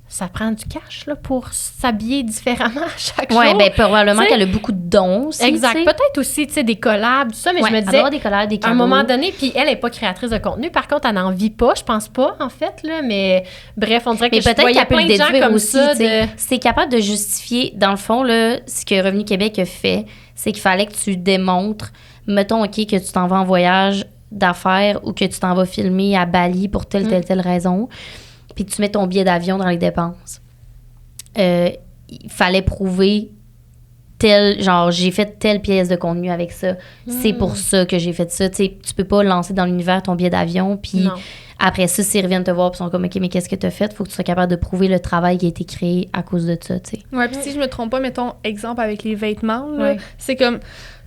Ça prend du cash là, pour s'habiller différemment à chaque jour. Oui, bien, probablement qu'elle a beaucoup de dons aussi. Exact. Peut-être aussi, tu sais, des collabs, tout ça, mais je me disais, des collabs, des cadeaux. à un moment donné, puis elle n'est pas créatrice de contenu, par contre, elle n'en vit pas, je pense pas, en fait, là, mais bref, on dirait que peut-être qu'elle peut plein de gens comme aussi, ça. C'est capable de justifier, dans le fond, là, ce que Revenu Québec a fait, c'est qu'il fallait que tu démontres, mettons, OK, que tu t'en vas en voyage d'affaires ou que tu t'en vas filmer à Bali pour telle raison, puis que tu mets ton billet d'avion dans les dépenses. Il fallait prouver j'ai fait telle pièce de contenu avec ça. C'est pour ça que j'ai fait ça. Tu sais, tu peux pas lancer dans l'univers ton billet d'avion, puis après ça, s'ils reviennent te voir, puis sont comme, OK, mais qu'est-ce que tu as fait? Faut que tu sois capable de prouver le travail qui a été créé à cause de ça, tu sais. Ouais, puis si je me trompe pas, mettons, exemple avec les vêtements, là, c'est comme...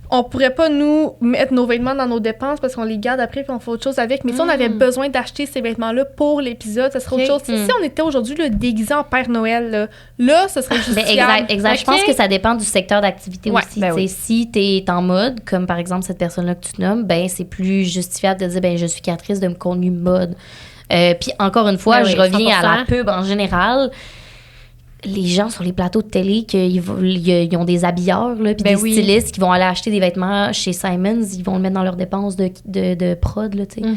On pourrait pas, nous, mettre nos vêtements dans nos dépenses parce qu'on les garde après puis on fait autre chose avec. Mais si on avait besoin d'acheter ces vêtements-là pour l'épisode, ça serait autre chose. Si on était aujourd'hui déguisé en Père Noël, là ce serait justifiable. Exact. Okay. Je pense que ça dépend du secteur d'activité aussi. Ben si tu es en mode, comme par exemple cette personne-là que tu nommes, ben c'est plus justifiable de dire, ben je suis créatrice de contenu mode. Puis encore une fois, je reviens 100%. À la pub en général. Les gens sur les plateaux de télé, ils ont des habilleurs, là, puis des stylistes qui vont aller acheter des vêtements chez Simons, ils vont le mettre dans leurs dépenses de prod, là, tu sais.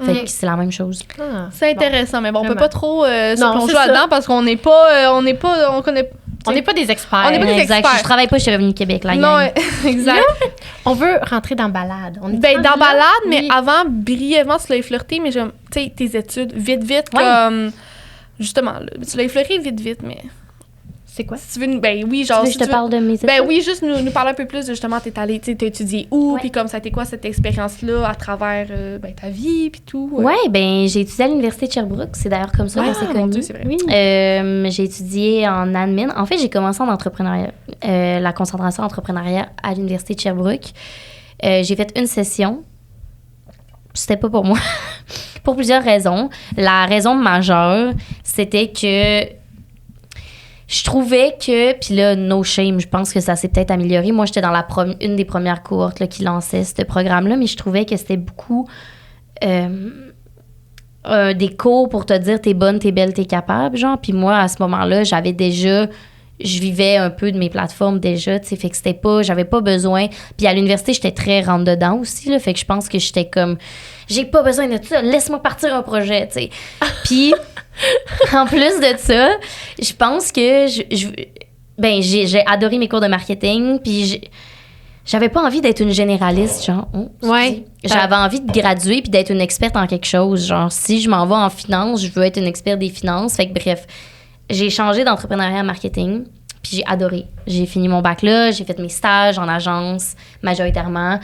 Fait que c'est la même chose. C'est intéressant, mais bon, on peut pas trop se plonger là-dedans parce qu'on n'est pas, on n'est pas des experts. On n'est pas des experts. Je travaille pas chez Revenu Québec, là. Non, exact. Là, on veut rentrer dans balade. Dans balade, mais avant, brièvement, tu l'as effleuré, mais tu sais, tes études, vite, comme... Justement, là, tu l'as effleuré vite, mais... C'est quoi? Si tu veux, ben oui, genre... je te parle de mes études? Ben oui, juste nous parler un peu plus de, justement, t'es allé, tu sais, t'as étudié où, puis comme ça a été quoi cette expérience-là à travers ta vie, puis tout. Ouais, ben j'ai étudié à l'Université de Sherbrooke. C'est d'ailleurs comme ça qu'on s'est connus. Mon Dieu, c'est vrai. Oui. J'ai étudié en admin. En fait, j'ai commencé en entrepreneuriat, la concentration entrepreneuriat à l'Université de Sherbrooke. J'ai fait une session. C'était pas pour moi. Pour plusieurs raisons. La raison majeure, c'était que je trouvais que, puis là, no shame, je pense que ça s'est peut-être amélioré. Moi, j'étais dans une des premières cohortes là, qui lançait ce programme-là, mais je trouvais que c'était beaucoup des cours pour te dire t'es bonne, t'es belle, t'es capable, genre. Puis moi, à ce moment-là, je vivais un peu de mes plateformes déjà, tu sais, fait que j'avais pas besoin. Puis à l'université, j'étais très rentre-dedans aussi, là, fait que je pense que j'étais comme, j'ai pas besoin de ça, laisse-moi partir un projet, tu sais. Puis, en plus de ça, je pense que j'ai adoré mes cours de marketing, puis j'avais pas envie d'être une généraliste, genre. Ouais. J'avais envie de graduer puis d'être une experte en quelque chose. Genre, si je m'en vais en finance, je veux être une experte des finances. Fait que bref, j'ai changé d'entrepreneuriat en marketing puis j'ai adoré. J'ai fini mon bac là, j'ai fait mes stages en agence majoritairement,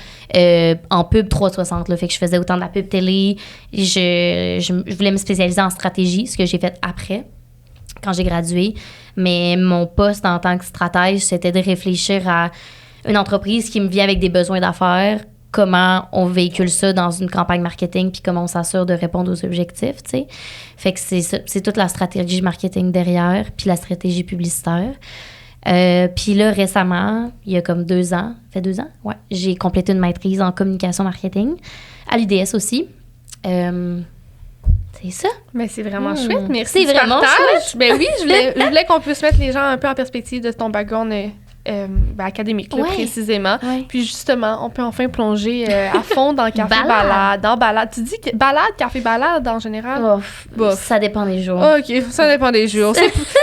en pub 360. Là, fait que je faisais autant de la pub télé. Je voulais me spécialiser en stratégie, ce que j'ai fait après, quand j'ai gradué. Mais mon poste en tant que stratège, c'était de réfléchir à une entreprise qui me vient avec des besoins d'affaires, comment on véhicule ça dans une campagne marketing puis comment on s'assure de répondre aux objectifs, tu sais. Fait que c'est toute la stratégie marketing derrière puis la stratégie publicitaire. Puis là, récemment, il y a comme 2 ans, fait 2 ans, ouais, j'ai complété une maîtrise en communication marketing à l'UDS aussi. C'est ça. Mais c'est vraiment chouette, merci. C'est vraiment chouette. Ben oui, je voulais qu'on puisse mettre les gens un peu en perspective de ton background académique, là, précisément. Ouais. Puis justement, on peut enfin plonger à fond dans Café Balade. Dans Balade. Tu dis que Balade, Café Balade en général? Bof. Ça dépend des jours. OK, ça dépend des jours.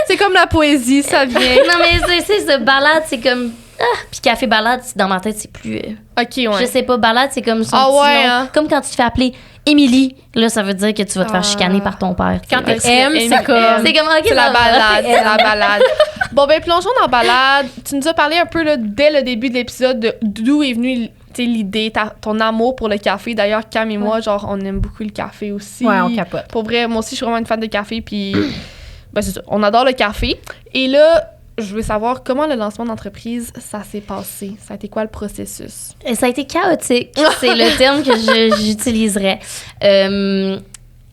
C'est comme la poésie, ça vient. Non, mais c'est ça, Balade, c'est comme... puis Café Balade, dans ma tête, c'est plus... OK, ouais. Je sais pas, Balade, c'est comme son petit nom. Hein? Comme quand tu te fais appeler Émilie, là, ça veut dire que tu vas te faire chicaner par ton père. Quand t'es M, c'est comme... C'est comme, OK, c'est la balade, c'est la balade. Bon, ben, plongeons dans Balade. Tu nous as parlé un peu, là, dès le début de l'épisode, d'où est venue l'idée, ton amour pour le café. D'ailleurs, Cam et moi, genre, on aime beaucoup le café aussi. Ouais, on capote. Pour vrai, moi aussi, je suis vraiment une fan de café, puis ben, c'est ça, on adore le café. Et là, je veux savoir comment le lancement d'entreprise, ça s'est passé. Ça a été quoi le processus? Et ça a été chaotique. C'est le terme que j'utiliserais.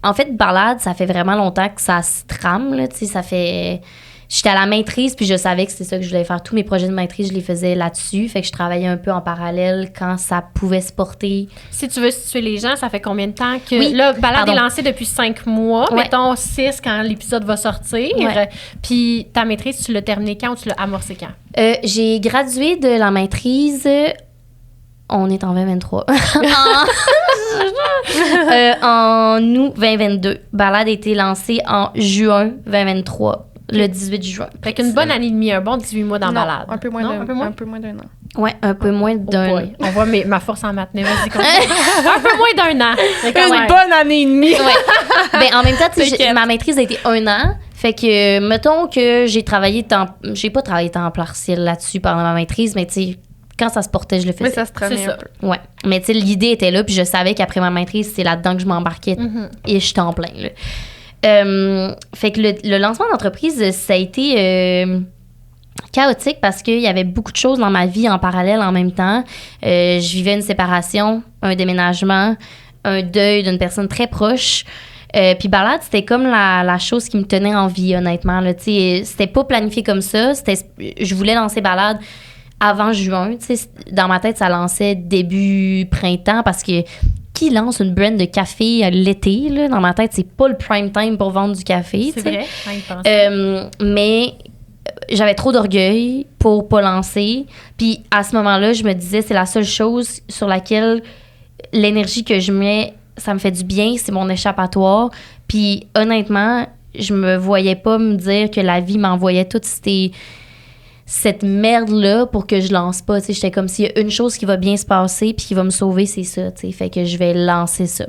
En fait, Balade, ça fait vraiment longtemps que ça se trame. Là, ça fait... J'étais à la maîtrise, puis je savais que c'était ça que je voulais faire. Tous mes projets de maîtrise, je les faisais là-dessus. Fait que je travaillais un peu en parallèle quand ça pouvait se porter. Si tu veux situer les gens, ça fait combien de temps que... Oui, là, Balade est lancée depuis 5 mois. Ouais. Mettons 6 quand l'épisode va sortir. Ouais. Puis ta maîtrise, tu l'as terminée quand ou tu l'as amorcée quand? J'ai gradué de la maîtrise... On est en 2023. En août 2022. Balade a été lancée en juin 2023. Le 18 juin. Fait qu'une bonne année et demie, un bon 18 mois dans Balade. Un peu moins d'un an. Ouais, un peu moins d'un an. On voit ma force en maths. Vas-y, un peu moins d'un an. Une bonne année et demie. Ouais. Ben, en même temps, ma maîtrise a été 1 an. Fait que, mettons que j'ai pas travaillé temps partiel là-dessus pendant ma maîtrise, mais tu sais, quand ça se portait, je le faisais. Mais ça se tramait un peu. Ouais. Mais tu sais, l'idée était là, puis je savais qu'après ma maîtrise, c'est là-dedans que je m'embarquais et je t'en plein, là. Fait que le lancement d'entreprise, ça a été chaotique parce qu'il y avait beaucoup de choses dans ma vie en parallèle en même temps. Je vivais une séparation, un déménagement, un deuil d'une personne très proche. Puis Balade, c'était comme la chose qui me tenait en vie, honnêtement. Là, c'était pas planifié comme ça. Je voulais lancer Balade avant juin. Dans ma tête, ça lançait début printemps parce que qui lance une brand de café l'été, là, dans ma tête, c'est pas le prime time pour vendre du café. C'est vrai, mais j'avais trop d'orgueil pour pas lancer. Puis à ce moment-là, je me disais, c'est la seule chose sur laquelle l'énergie que je mets, ça me fait du bien, c'est mon échappatoire. Puis honnêtement, je me voyais pas me dire que la vie m'envoyait toutes cette merde-là pour que je lance pas. T'sais, j'étais comme s'il y a une chose qui va bien se passer puis qui va me sauver, c'est ça. T'sais. Fait que je vais lancer ça.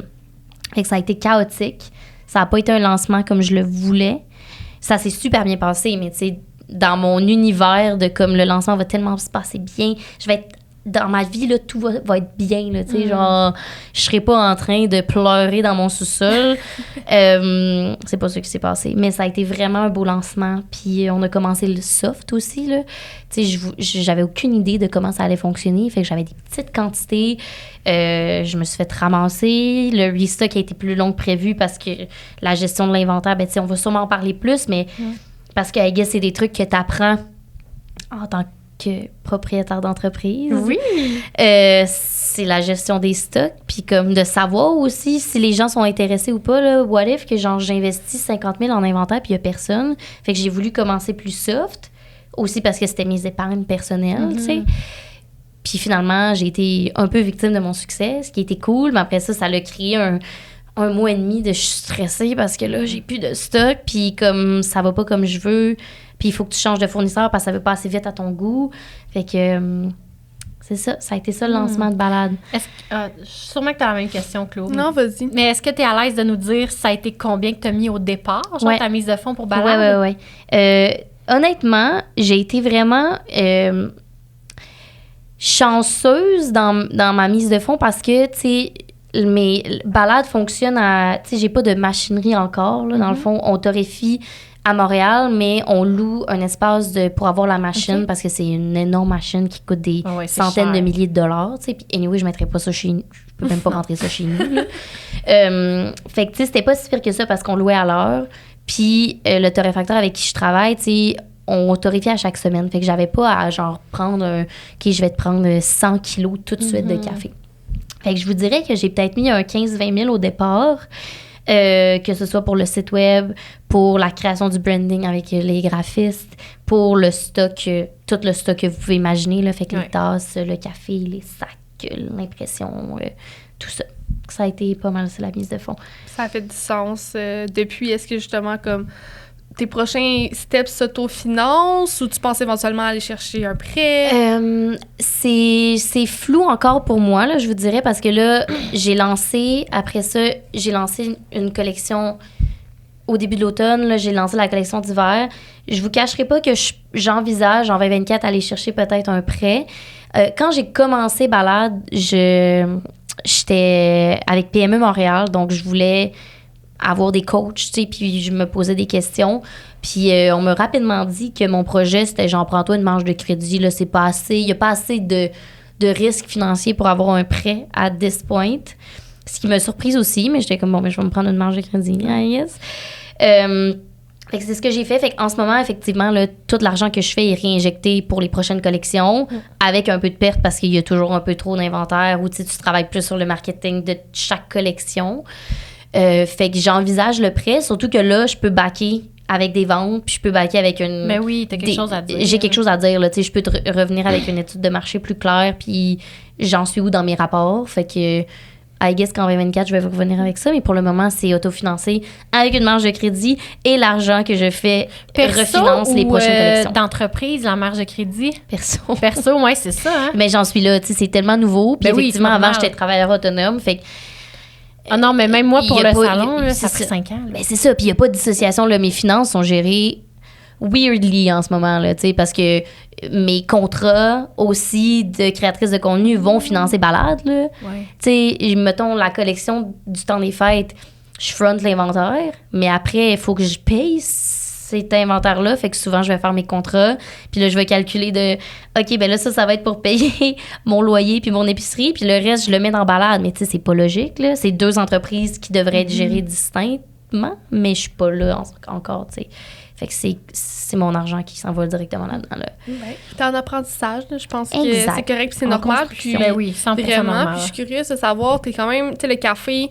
Fait que ça a été chaotique. Ça n'a pas été un lancement comme je le voulais. Ça s'est super bien passé, mais dans mon univers de comme le lancement va tellement se passer bien, je vais être dans ma vie, là, tout va être bien, là, genre, je serai pas en train de pleurer dans mon sous-sol. C'est pas ça qui s'est passé. Mais ça a été vraiment un beau lancement. Puis on a commencé le soft aussi, là. J'avais aucune idée de comment ça allait fonctionner. Fait que j'avais des petites quantités. Je me suis fait ramasser. Le restock a été plus long que prévu parce que la gestion de l'inventaire, on va sûrement en parler plus, mais parce que, I guess, c'est des trucs que tu apprends en tant que propriétaire d'entreprise. Oui. C'est la gestion des stocks, puis comme de savoir aussi si les gens sont intéressés ou pas, là, what if que genre j'investis 50 000 en inventaire puis il y a personne. Fait que j'ai voulu commencer plus soft, aussi parce que c'était mes épargnes personnelles, tu sais. Puis finalement, j'ai été un peu victime de mon succès, ce qui était cool, mais après ça l'a créé un mois et demi de je suis stressée parce que là, j'ai plus de stock, puis comme ça va pas comme je veux, puis il faut que tu changes de fournisseur parce que ça va pas assez vite à ton goût. Fait que c'est ça a été ça le lancement de Balade. Sûrement que tu as la même question, Claude. Non, vas-y. Mais est-ce que tu es à l'aise de nous dire ça a été combien que tu as mis au départ, genre ta mise de fonds pour Balade? Ouais. Honnêtement, j'ai été vraiment chanceuse dans ma mise de fonds parce que, tu sais, mes balades fonctionnent à... Tu sais, j'ai pas de machinerie encore, là. Dans le fond, on torréfie à Montréal, mais on loue un espace pour avoir la machine parce que c'est une énorme machine qui coûte des centaines de milliers de dollars, tu sais. Puis, anyway, je mettrais pas ça chez nous. Je peux même pas rentrer ça chez nous, là. Fait que, tu sais, c'était pas si pire que ça parce qu'on louait à l'heure. Puis, le torréfacteur avec qui je travaille, tu sais, on torréfie à chaque semaine. Fait que j'avais pas à, genre, prendre OK, je vais te prendre 100 kilos tout de suite de café. Fait que je vous dirais que j'ai peut-être mis un 15-20 000 au départ, que ce soit pour le site web, pour la création du branding avec les graphistes, pour le stock, tout le stock que vous pouvez imaginer, là, fait que les tasses, le café, les sacs, l'impression, tout ça. Ça a été pas mal, c'est la mise de fonds. Ça fait du sens. Depuis, est-ce que justement, comme tes prochains steps s'autofinancent ou tu penses éventuellement aller chercher un prêt? C'est flou encore pour moi, là, je vous dirais, parce que là, après ça, j'ai lancé une collection au début de l'automne. Là, j'ai lancé la collection d'hiver. Je vous cacherai pas que j'envisage en 2024 aller chercher peut-être un prêt. Quand j'ai commencé Balade, j'étais avec PME Montréal, donc je voulais avoir des coachs, tu sais, puis je me posais des questions. Puis on m'a rapidement dit que mon projet, c'était genre, prends-toi une marge de crédit, là, c'est pas assez, il y a pas assez de risques financiers pour avoir un prêt à this point. Ce qui m'a surprise aussi, mais j'étais comme, bon, mais je vais me prendre une marge de crédit, I guess. Fait que c'est ce que j'ai fait. Fait qu'en ce moment, effectivement, là, tout l'argent que je fais est réinjecté pour les prochaines collections, avec un peu de perte parce qu'il y a toujours un peu trop d'inventaire ou tu travailles plus sur le marketing de chaque collection. Fait que j'envisage le prêt, surtout que là, je peux backer avec des ventes, puis je peux backer avec une... Mais oui, t'as quelque chose à dire. J'ai quelque chose à dire, là, tu sais, je peux revenir avec une étude de marché plus claire, puis j'en suis où dans mes rapports, fait que I guess qu'en 2024, je vais revenir avec ça, mais pour le moment, c'est autofinancé avec une marge de crédit et l'argent que je fais refinance les prochaines collections. D'entreprise, la marge de crédit? Perso, ouais, c'est ça, hein? Mais j'en suis là, tu sais, c'est tellement nouveau, puis effectivement, avant, j'étais travailleur autonome, fait que... Ah non, mais même moi, pour le salon, là, ça a pris 5 ans. Mais c'est ça, puis il n'y a pas de dissociation, là, mes finances sont gérées weirdly en ce moment, là, tu sais, parce que mes contrats aussi de créatrice de contenu vont financer Balade, là. Tu sais, mettons, la collection du temps des fêtes, je front l'inventaire, mais après, il faut que je paye cet inventaire-là, fait que souvent, je vais faire mes contrats, puis là, je vais calculer OK, ben là, ça va être pour payer mon loyer puis mon épicerie, puis le reste, je le mets dans Balade, mais tu sais, c'est pas logique, là. C'est 2 entreprises qui devraient être gérées distinctement, mais je suis pas là encore, tu sais. Fait que c'est mon argent qui s'en va directement là-dedans, là. T'es en apprentissage, là, je pense que c'est correct, puis c'est en normal. Puis, ben oui, 100% vraiment, normal. puis je suis curieuse de savoir, t'es quand même, tu sais, le café...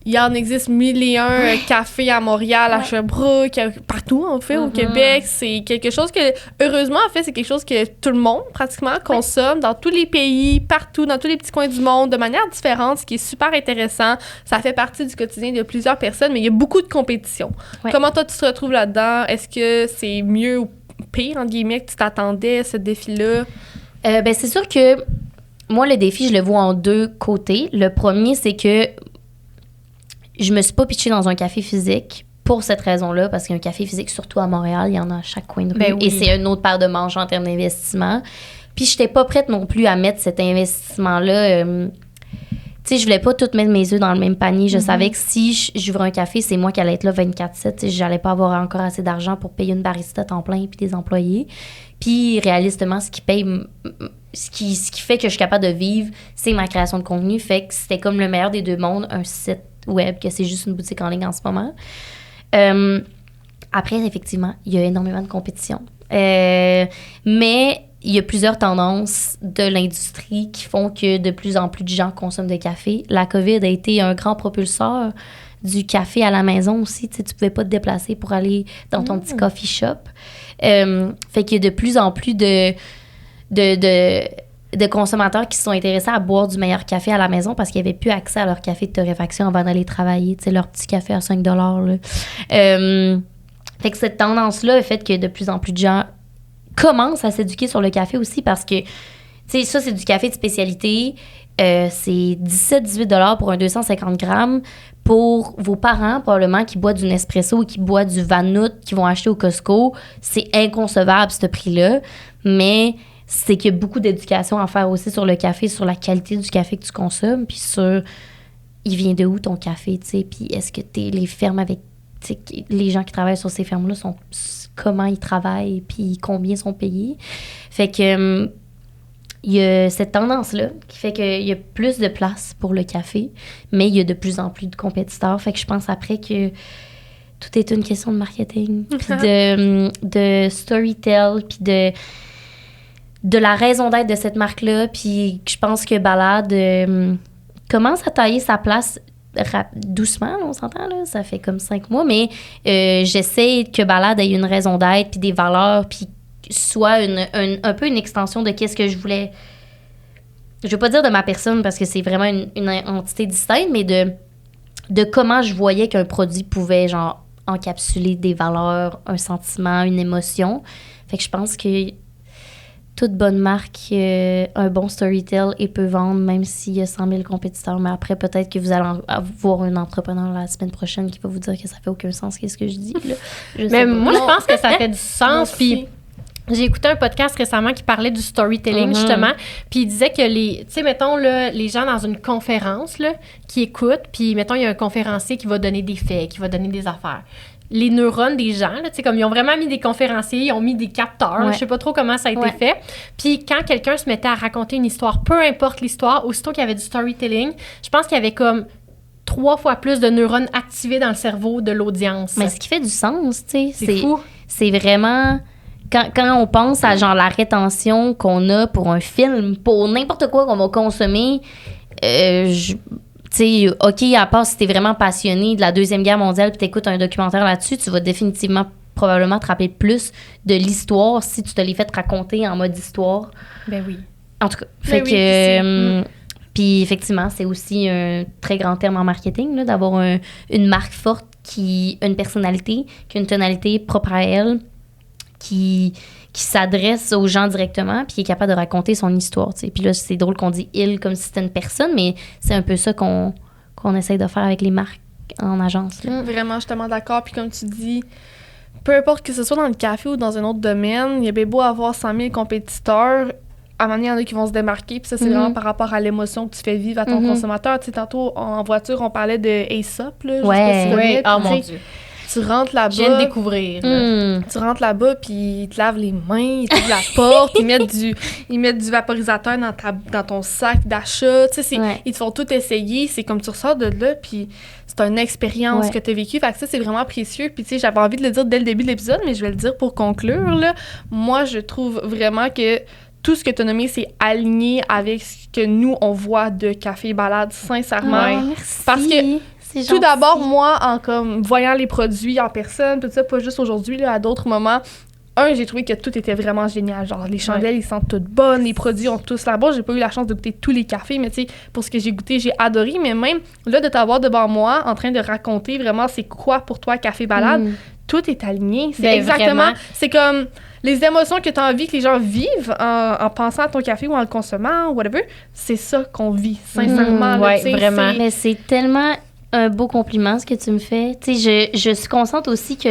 Il en existe 1001 cafés à Montréal, à Sherbrooke, partout, en fait, au Québec. C'est quelque chose que, heureusement, en fait, c'est quelque chose que tout le monde, pratiquement, consomme dans tous les pays, partout, dans tous les petits coins du monde, de manière différente, ce qui est super intéressant. Ça fait partie du quotidien de plusieurs personnes, mais il y a beaucoup de compétition. Comment toi, tu te retrouves là-dedans? Est-ce que c'est mieux ou pire, entre guillemets, que tu t'attendais à ce défi-là? Ben, c'est sûr que moi, le défi, je le vois en 2 côtés. Le premier, c'est que je me suis pas pitchée dans un café physique pour cette raison-là, parce qu'un café physique, surtout à Montréal, il y en a à chaque coin de rue. Ben oui. Et c'est une autre paire de manches en termes d'investissement. Puis, je n'étais pas prête non plus à mettre cet investissement-là. Tu sais, je voulais pas tout mettre mes œufs dans le même panier. Je savais que si j'ouvrais un café, c'est moi qui allais être là 24/7. J'allais pas avoir encore assez d'argent pour payer une barista à temps plein puis des employés. Puis, réalistement, ce qui fait que je suis capable de vivre, c'est ma création de contenu. Fait que c'était comme le meilleur des 2 mondes, un site web, que c'est juste une boutique en ligne en ce moment. après, effectivement, il y a énormément de compétition. Mais il y a plusieurs tendances de l'industrie qui font que de plus en plus de gens consomment de café. La COVID a été un grand propulseur du café à la maison aussi. Tu sais, tu pouvais pas te déplacer pour aller dans ton petit coffee shop. Fait qu'il y a de plus en plus de consommateurs qui se sont intéressés à boire du meilleur café à la maison parce qu'ils n'avaient plus accès à leur café de torréfaction avant d'aller travailler. Tu sais, leur petit café à 5 $. Là. Fait que cette tendance-là a fait que de plus en plus de gens commencent à s'éduquer sur le café aussi parce que, tu sais, ça, c'est du café de spécialité. C'est 17-18 $ pour un 250 grammes. Pour vos parents, probablement, qui boivent du Nespresso ou qui boivent du Vanout, qui vont acheter au Costco, c'est inconcevable, ce prix-là. Mais c'est qu'il y a beaucoup d'éducation à faire aussi sur le café, sur la qualité du café que tu consommes, puis sur il vient de où ton café, tu sais, puis est-ce que les fermes avec, tu sais, les gens qui travaillent sur ces fermes-là, comment ils travaillent, puis combien sont payés. Fait que il y a cette tendance-là qui fait qu'il y a plus de place pour le café, mais il y a de plus en plus de compétiteurs. Fait que je pense après que tout est une question de marketing, puis de storytell, puis de la raison d'être de cette marque-là. Puis je pense que Balade commence à tailler sa place doucement, on s'entend, là, ça fait comme 5 mois, mais j'essaie que Balade ait une raison d'être, puis des valeurs, puis soit un peu une extension de qu'est-ce que je voulais. Je veux pas dire de ma personne parce que c'est vraiment une entité distincte, mais de comment je voyais qu'un produit pouvait genre encapsuler des valeurs, un sentiment, une émotion. Fait que je pense que toute bonne marque, un bon storytell et peut vendre même s'il y a 100 000 compétiteurs. Mais après, peut-être que vous allez voir un entrepreneur la semaine prochaine qui va vous dire que ça fait aucun sens, qu'est-ce que je dis. Là. Mais moi, je pense que ça fait du sens. Puis j'ai écouté un podcast récemment qui parlait du storytelling, justement, puis il disait que tu sais, mettons, là, les gens dans une conférence, là, qui écoutent, puis mettons, il y a un conférencier qui va donner des faits, qui va donner des affaires. Les neurones des gens, là, tu sais, comme ils ont vraiment mis des conférenciers, ils ont mis des capteurs, je sais pas trop comment ça a été fait. Puis quand quelqu'un se mettait à raconter une histoire, peu importe l'histoire, aussitôt qu'il y avait du storytelling, je pense qu'il y avait comme 3 fois plus de neurones activés dans le cerveau de l'audience. Mais ce qui fait du sens, tu sais. C'est fou. C'est vraiment... Quand on pense à genre la rétention qu'on a pour un film, pour n'importe quoi qu'on va consommer, tu sais, OK, à part si t'es vraiment passionné de la Deuxième Guerre mondiale puis t'écoutes un documentaire là-dessus, tu vas définitivement probablement te rappeler plus de l'histoire si tu te l'es fait raconter en mode histoire. Ben oui. En tout cas, fait que... Puis effectivement, c'est aussi un très grand terme en marketing, là, d'avoir une marque forte qui a une personnalité, qui a une tonalité propre à elle, qui s'adresse aux gens directement puis qui est capable de raconter son histoire, tu sais. Puis là, c'est drôle qu'on dit « il » comme si c'était une personne, mais c'est un peu ça qu'on essaye de faire avec les marques en agence. Là. Vraiment, je suis tellement d'accord. Puis comme tu dis, peu importe que ce soit dans le café ou dans un autre domaine, il y a bien beau avoir 100 000 compétiteurs, à un moment donné, il y en a qui vont se démarquer, puis ça, c'est vraiment par rapport à l'émotion que tu fais vivre à ton consommateur. Tu sais, tantôt, en voiture, on parlait de Aesop, là. Oui, oh mon Dieu. Tu rentres là-bas. Je viens de découvrir. Tu rentres là-bas, puis ils te lavent les mains, ils t'ouvrent la porte, ils mettent du vaporisateur dans ton sac d'achat. Tu sais, ils te font tout essayer. C'est comme tu ressors de là, puis c'est une expérience que tu as vécue. Fait que ça, c'est vraiment précieux. Puis, tu sais, j'avais envie de le dire dès le début de l'épisode, mais je vais le dire pour conclure, là. Moi, je trouve vraiment que tout ce que tu as nommé, c'est aligné avec ce que nous, on voit de Café Balade, sincèrement. Merci. Parce que tout d'abord, moi, en comme voyant les produits en personne, tout ça, pas juste aujourd'hui, là, à d'autres moments, j'ai trouvé que tout était vraiment génial. Genre, les chandelles, ils sentent toutes bonnes, les produits ont tous la bonne. J'ai pas eu la chance de goûter tous les cafés, mais tu sais, pour ce que j'ai goûté, j'ai adoré. Mais même là, de t'avoir devant moi, en train de raconter vraiment c'est quoi pour toi Café Balade, tout est aligné. C'est exactement... Vraiment. C'est comme les émotions que tu as envie que les gens vivent en pensant à ton café ou en le consommant, ou whatever, c'est ça qu'on vit, sincèrement. Oui, vraiment. Mais c'est tellement un beau compliment, ce que tu me fais. Tu sais, je suis consciente aussi que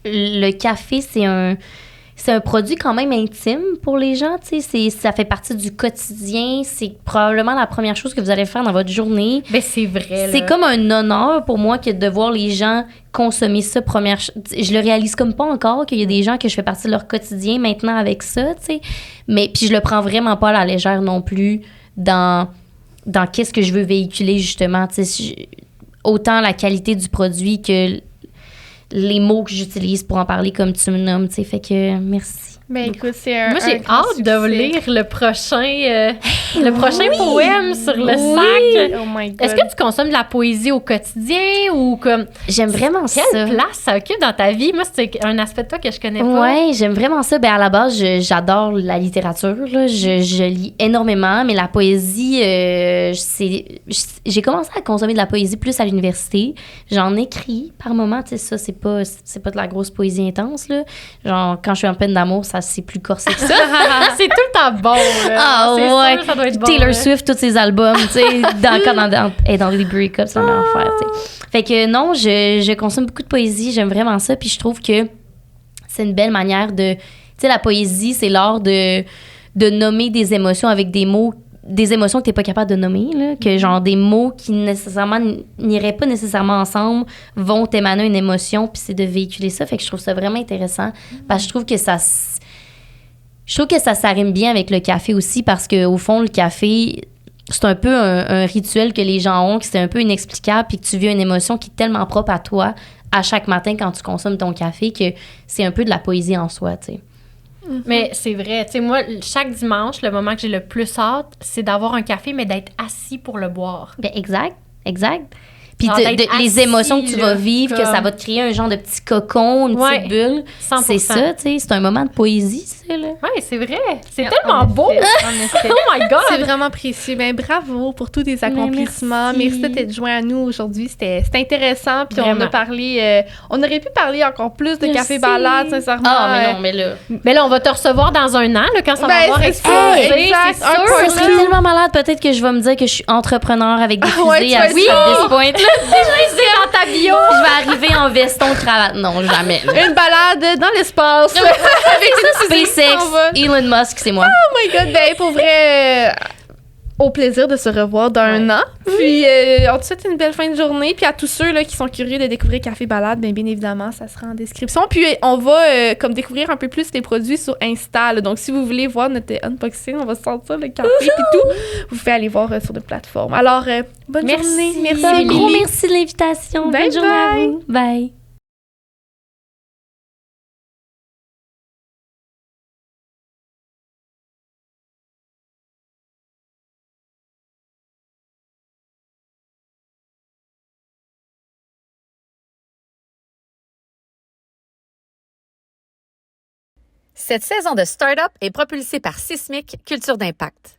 le café, c'est un produit quand même intime pour les gens. Tu sais, ça fait partie du quotidien. C'est probablement la première chose que vous allez faire dans votre journée. Ben, c'est vrai. C'est comme un honneur pour moi que de voir les gens consommer ça. Je le réalise comme pas encore qu'il y a des gens que je fais partie de leur quotidien maintenant avec ça. Tu sais. Mais puis je le prends vraiment pas à la légère non plus dans qu'est-ce que je veux véhiculer justement. Tu sais, autant la qualité du produit que les mots que j'utilise pour en parler comme tu me nommes, tu sais. Fait que merci. Ben écoute, c'est un Moi, j'ai grand hâte de succès. lire le prochain poème sur le sac. Oh my God. Est-ce que tu consommes de la poésie au quotidien ou comme... J'aime vraiment Quelle ça. place ça occupe dans ta vie? Moi, c'est un aspect de toi que je connais pas. Ouais, j'aime vraiment ça. Ben à la base, j'adore la littérature. Là. Je lis énormément, mais la poésie, j'ai commencé à consommer de la poésie plus à l'université. J'en écris par moments. Tu sais, ça, c'est pas de la grosse poésie intense. Là. Genre, quand je suis en peine d'amour, ça c'est plus corsé que ça. C'est tout le temps bon. Là. Ah C'est ouais. sûr, ça doit être bon. Taylor là. Swift, tous ses albums, tu sais, quand elle est dans des break-ups, c'est un enfer, tu sais. Fait que non, je consomme beaucoup de poésie, j'aime vraiment ça, puis je trouve que c'est une belle manière de... Tu sais, la poésie, c'est l'art de nommer des émotions avec des mots, des émotions que t'es pas capable de nommer, là, que genre des mots qui nécessairement n'iraient pas nécessairement ensemble vont t'émaner une émotion, puis c'est de véhiculer ça. Fait que je trouve ça vraiment intéressant, parce que je trouve que ça s'arrime bien avec le café aussi, parce qu'au fond, le café, c'est un peu un rituel que les gens ont, que c'est un peu inexplicable, puis que tu vis une émotion qui est tellement propre à toi à chaque matin quand tu consommes ton café, que c'est un peu de la poésie en soi, tu sais. Mais c'est vrai. Tu sais, moi, chaque dimanche, le moment que j'ai le plus hâte, c'est d'avoir un café, mais d'être assis pour le boire. Ben exact. Puis Genre d'être les assis, émotions que tu vas là, vivre, que ça va te créer un genre de petit cocon, une Ouais, petite bulle. 100%. C'est ça, tu sais, c'est un moment de poésie, ça, là. Oui, c'est vrai. C'est tellement beau. En effet. Oh my God! C'est vraiment précieux. Ben, bravo pour tous tes accomplissements. merci. Merci de t'être joint à nous aujourd'hui. C'était intéressant. Puis on Vraiment. a parlé... on aurait pu parler encore plus de café balade, sincèrement. Ah, mais non, mais là... Mais là, on va te recevoir dans un an, là, quand ça va Ben, avoir c'est ça, explosé. exact. C'est Un sûr. peu Ça serait tellement malade, peut-être que je vais me dire que je suis entrepreneur avec des Ouais, fusées tu à vas ce être point-là. C'est dans ta bio. Je vais arriver en veston, cravate. Non, jamais. là. Une balade dans l'espace. Avec ça, SpaceX, s'en va. Elon Musk, c'est moi. Oh my God, ben pour vrai, au plaisir de se revoir dans un an. Puis on te souhaite une belle fin de journée. Puis à tous ceux là, qui sont curieux de découvrir Café Balade, bien évidemment, ça sera en description. Puis on va comme découvrir un peu plus les produits sur Insta. Là. Donc si vous voulez voir notre unboxing, on va sortir le café et tout. Vous pouvez aller voir sur notre plateforme. Alors, bonne Merci. journée. Merci, Un gros Émilie. merci de l'invitation. Bye Bonne journée à bye. vous. Bye. Cette saison de Startup est propulsée par Sismic Culture d'Impact.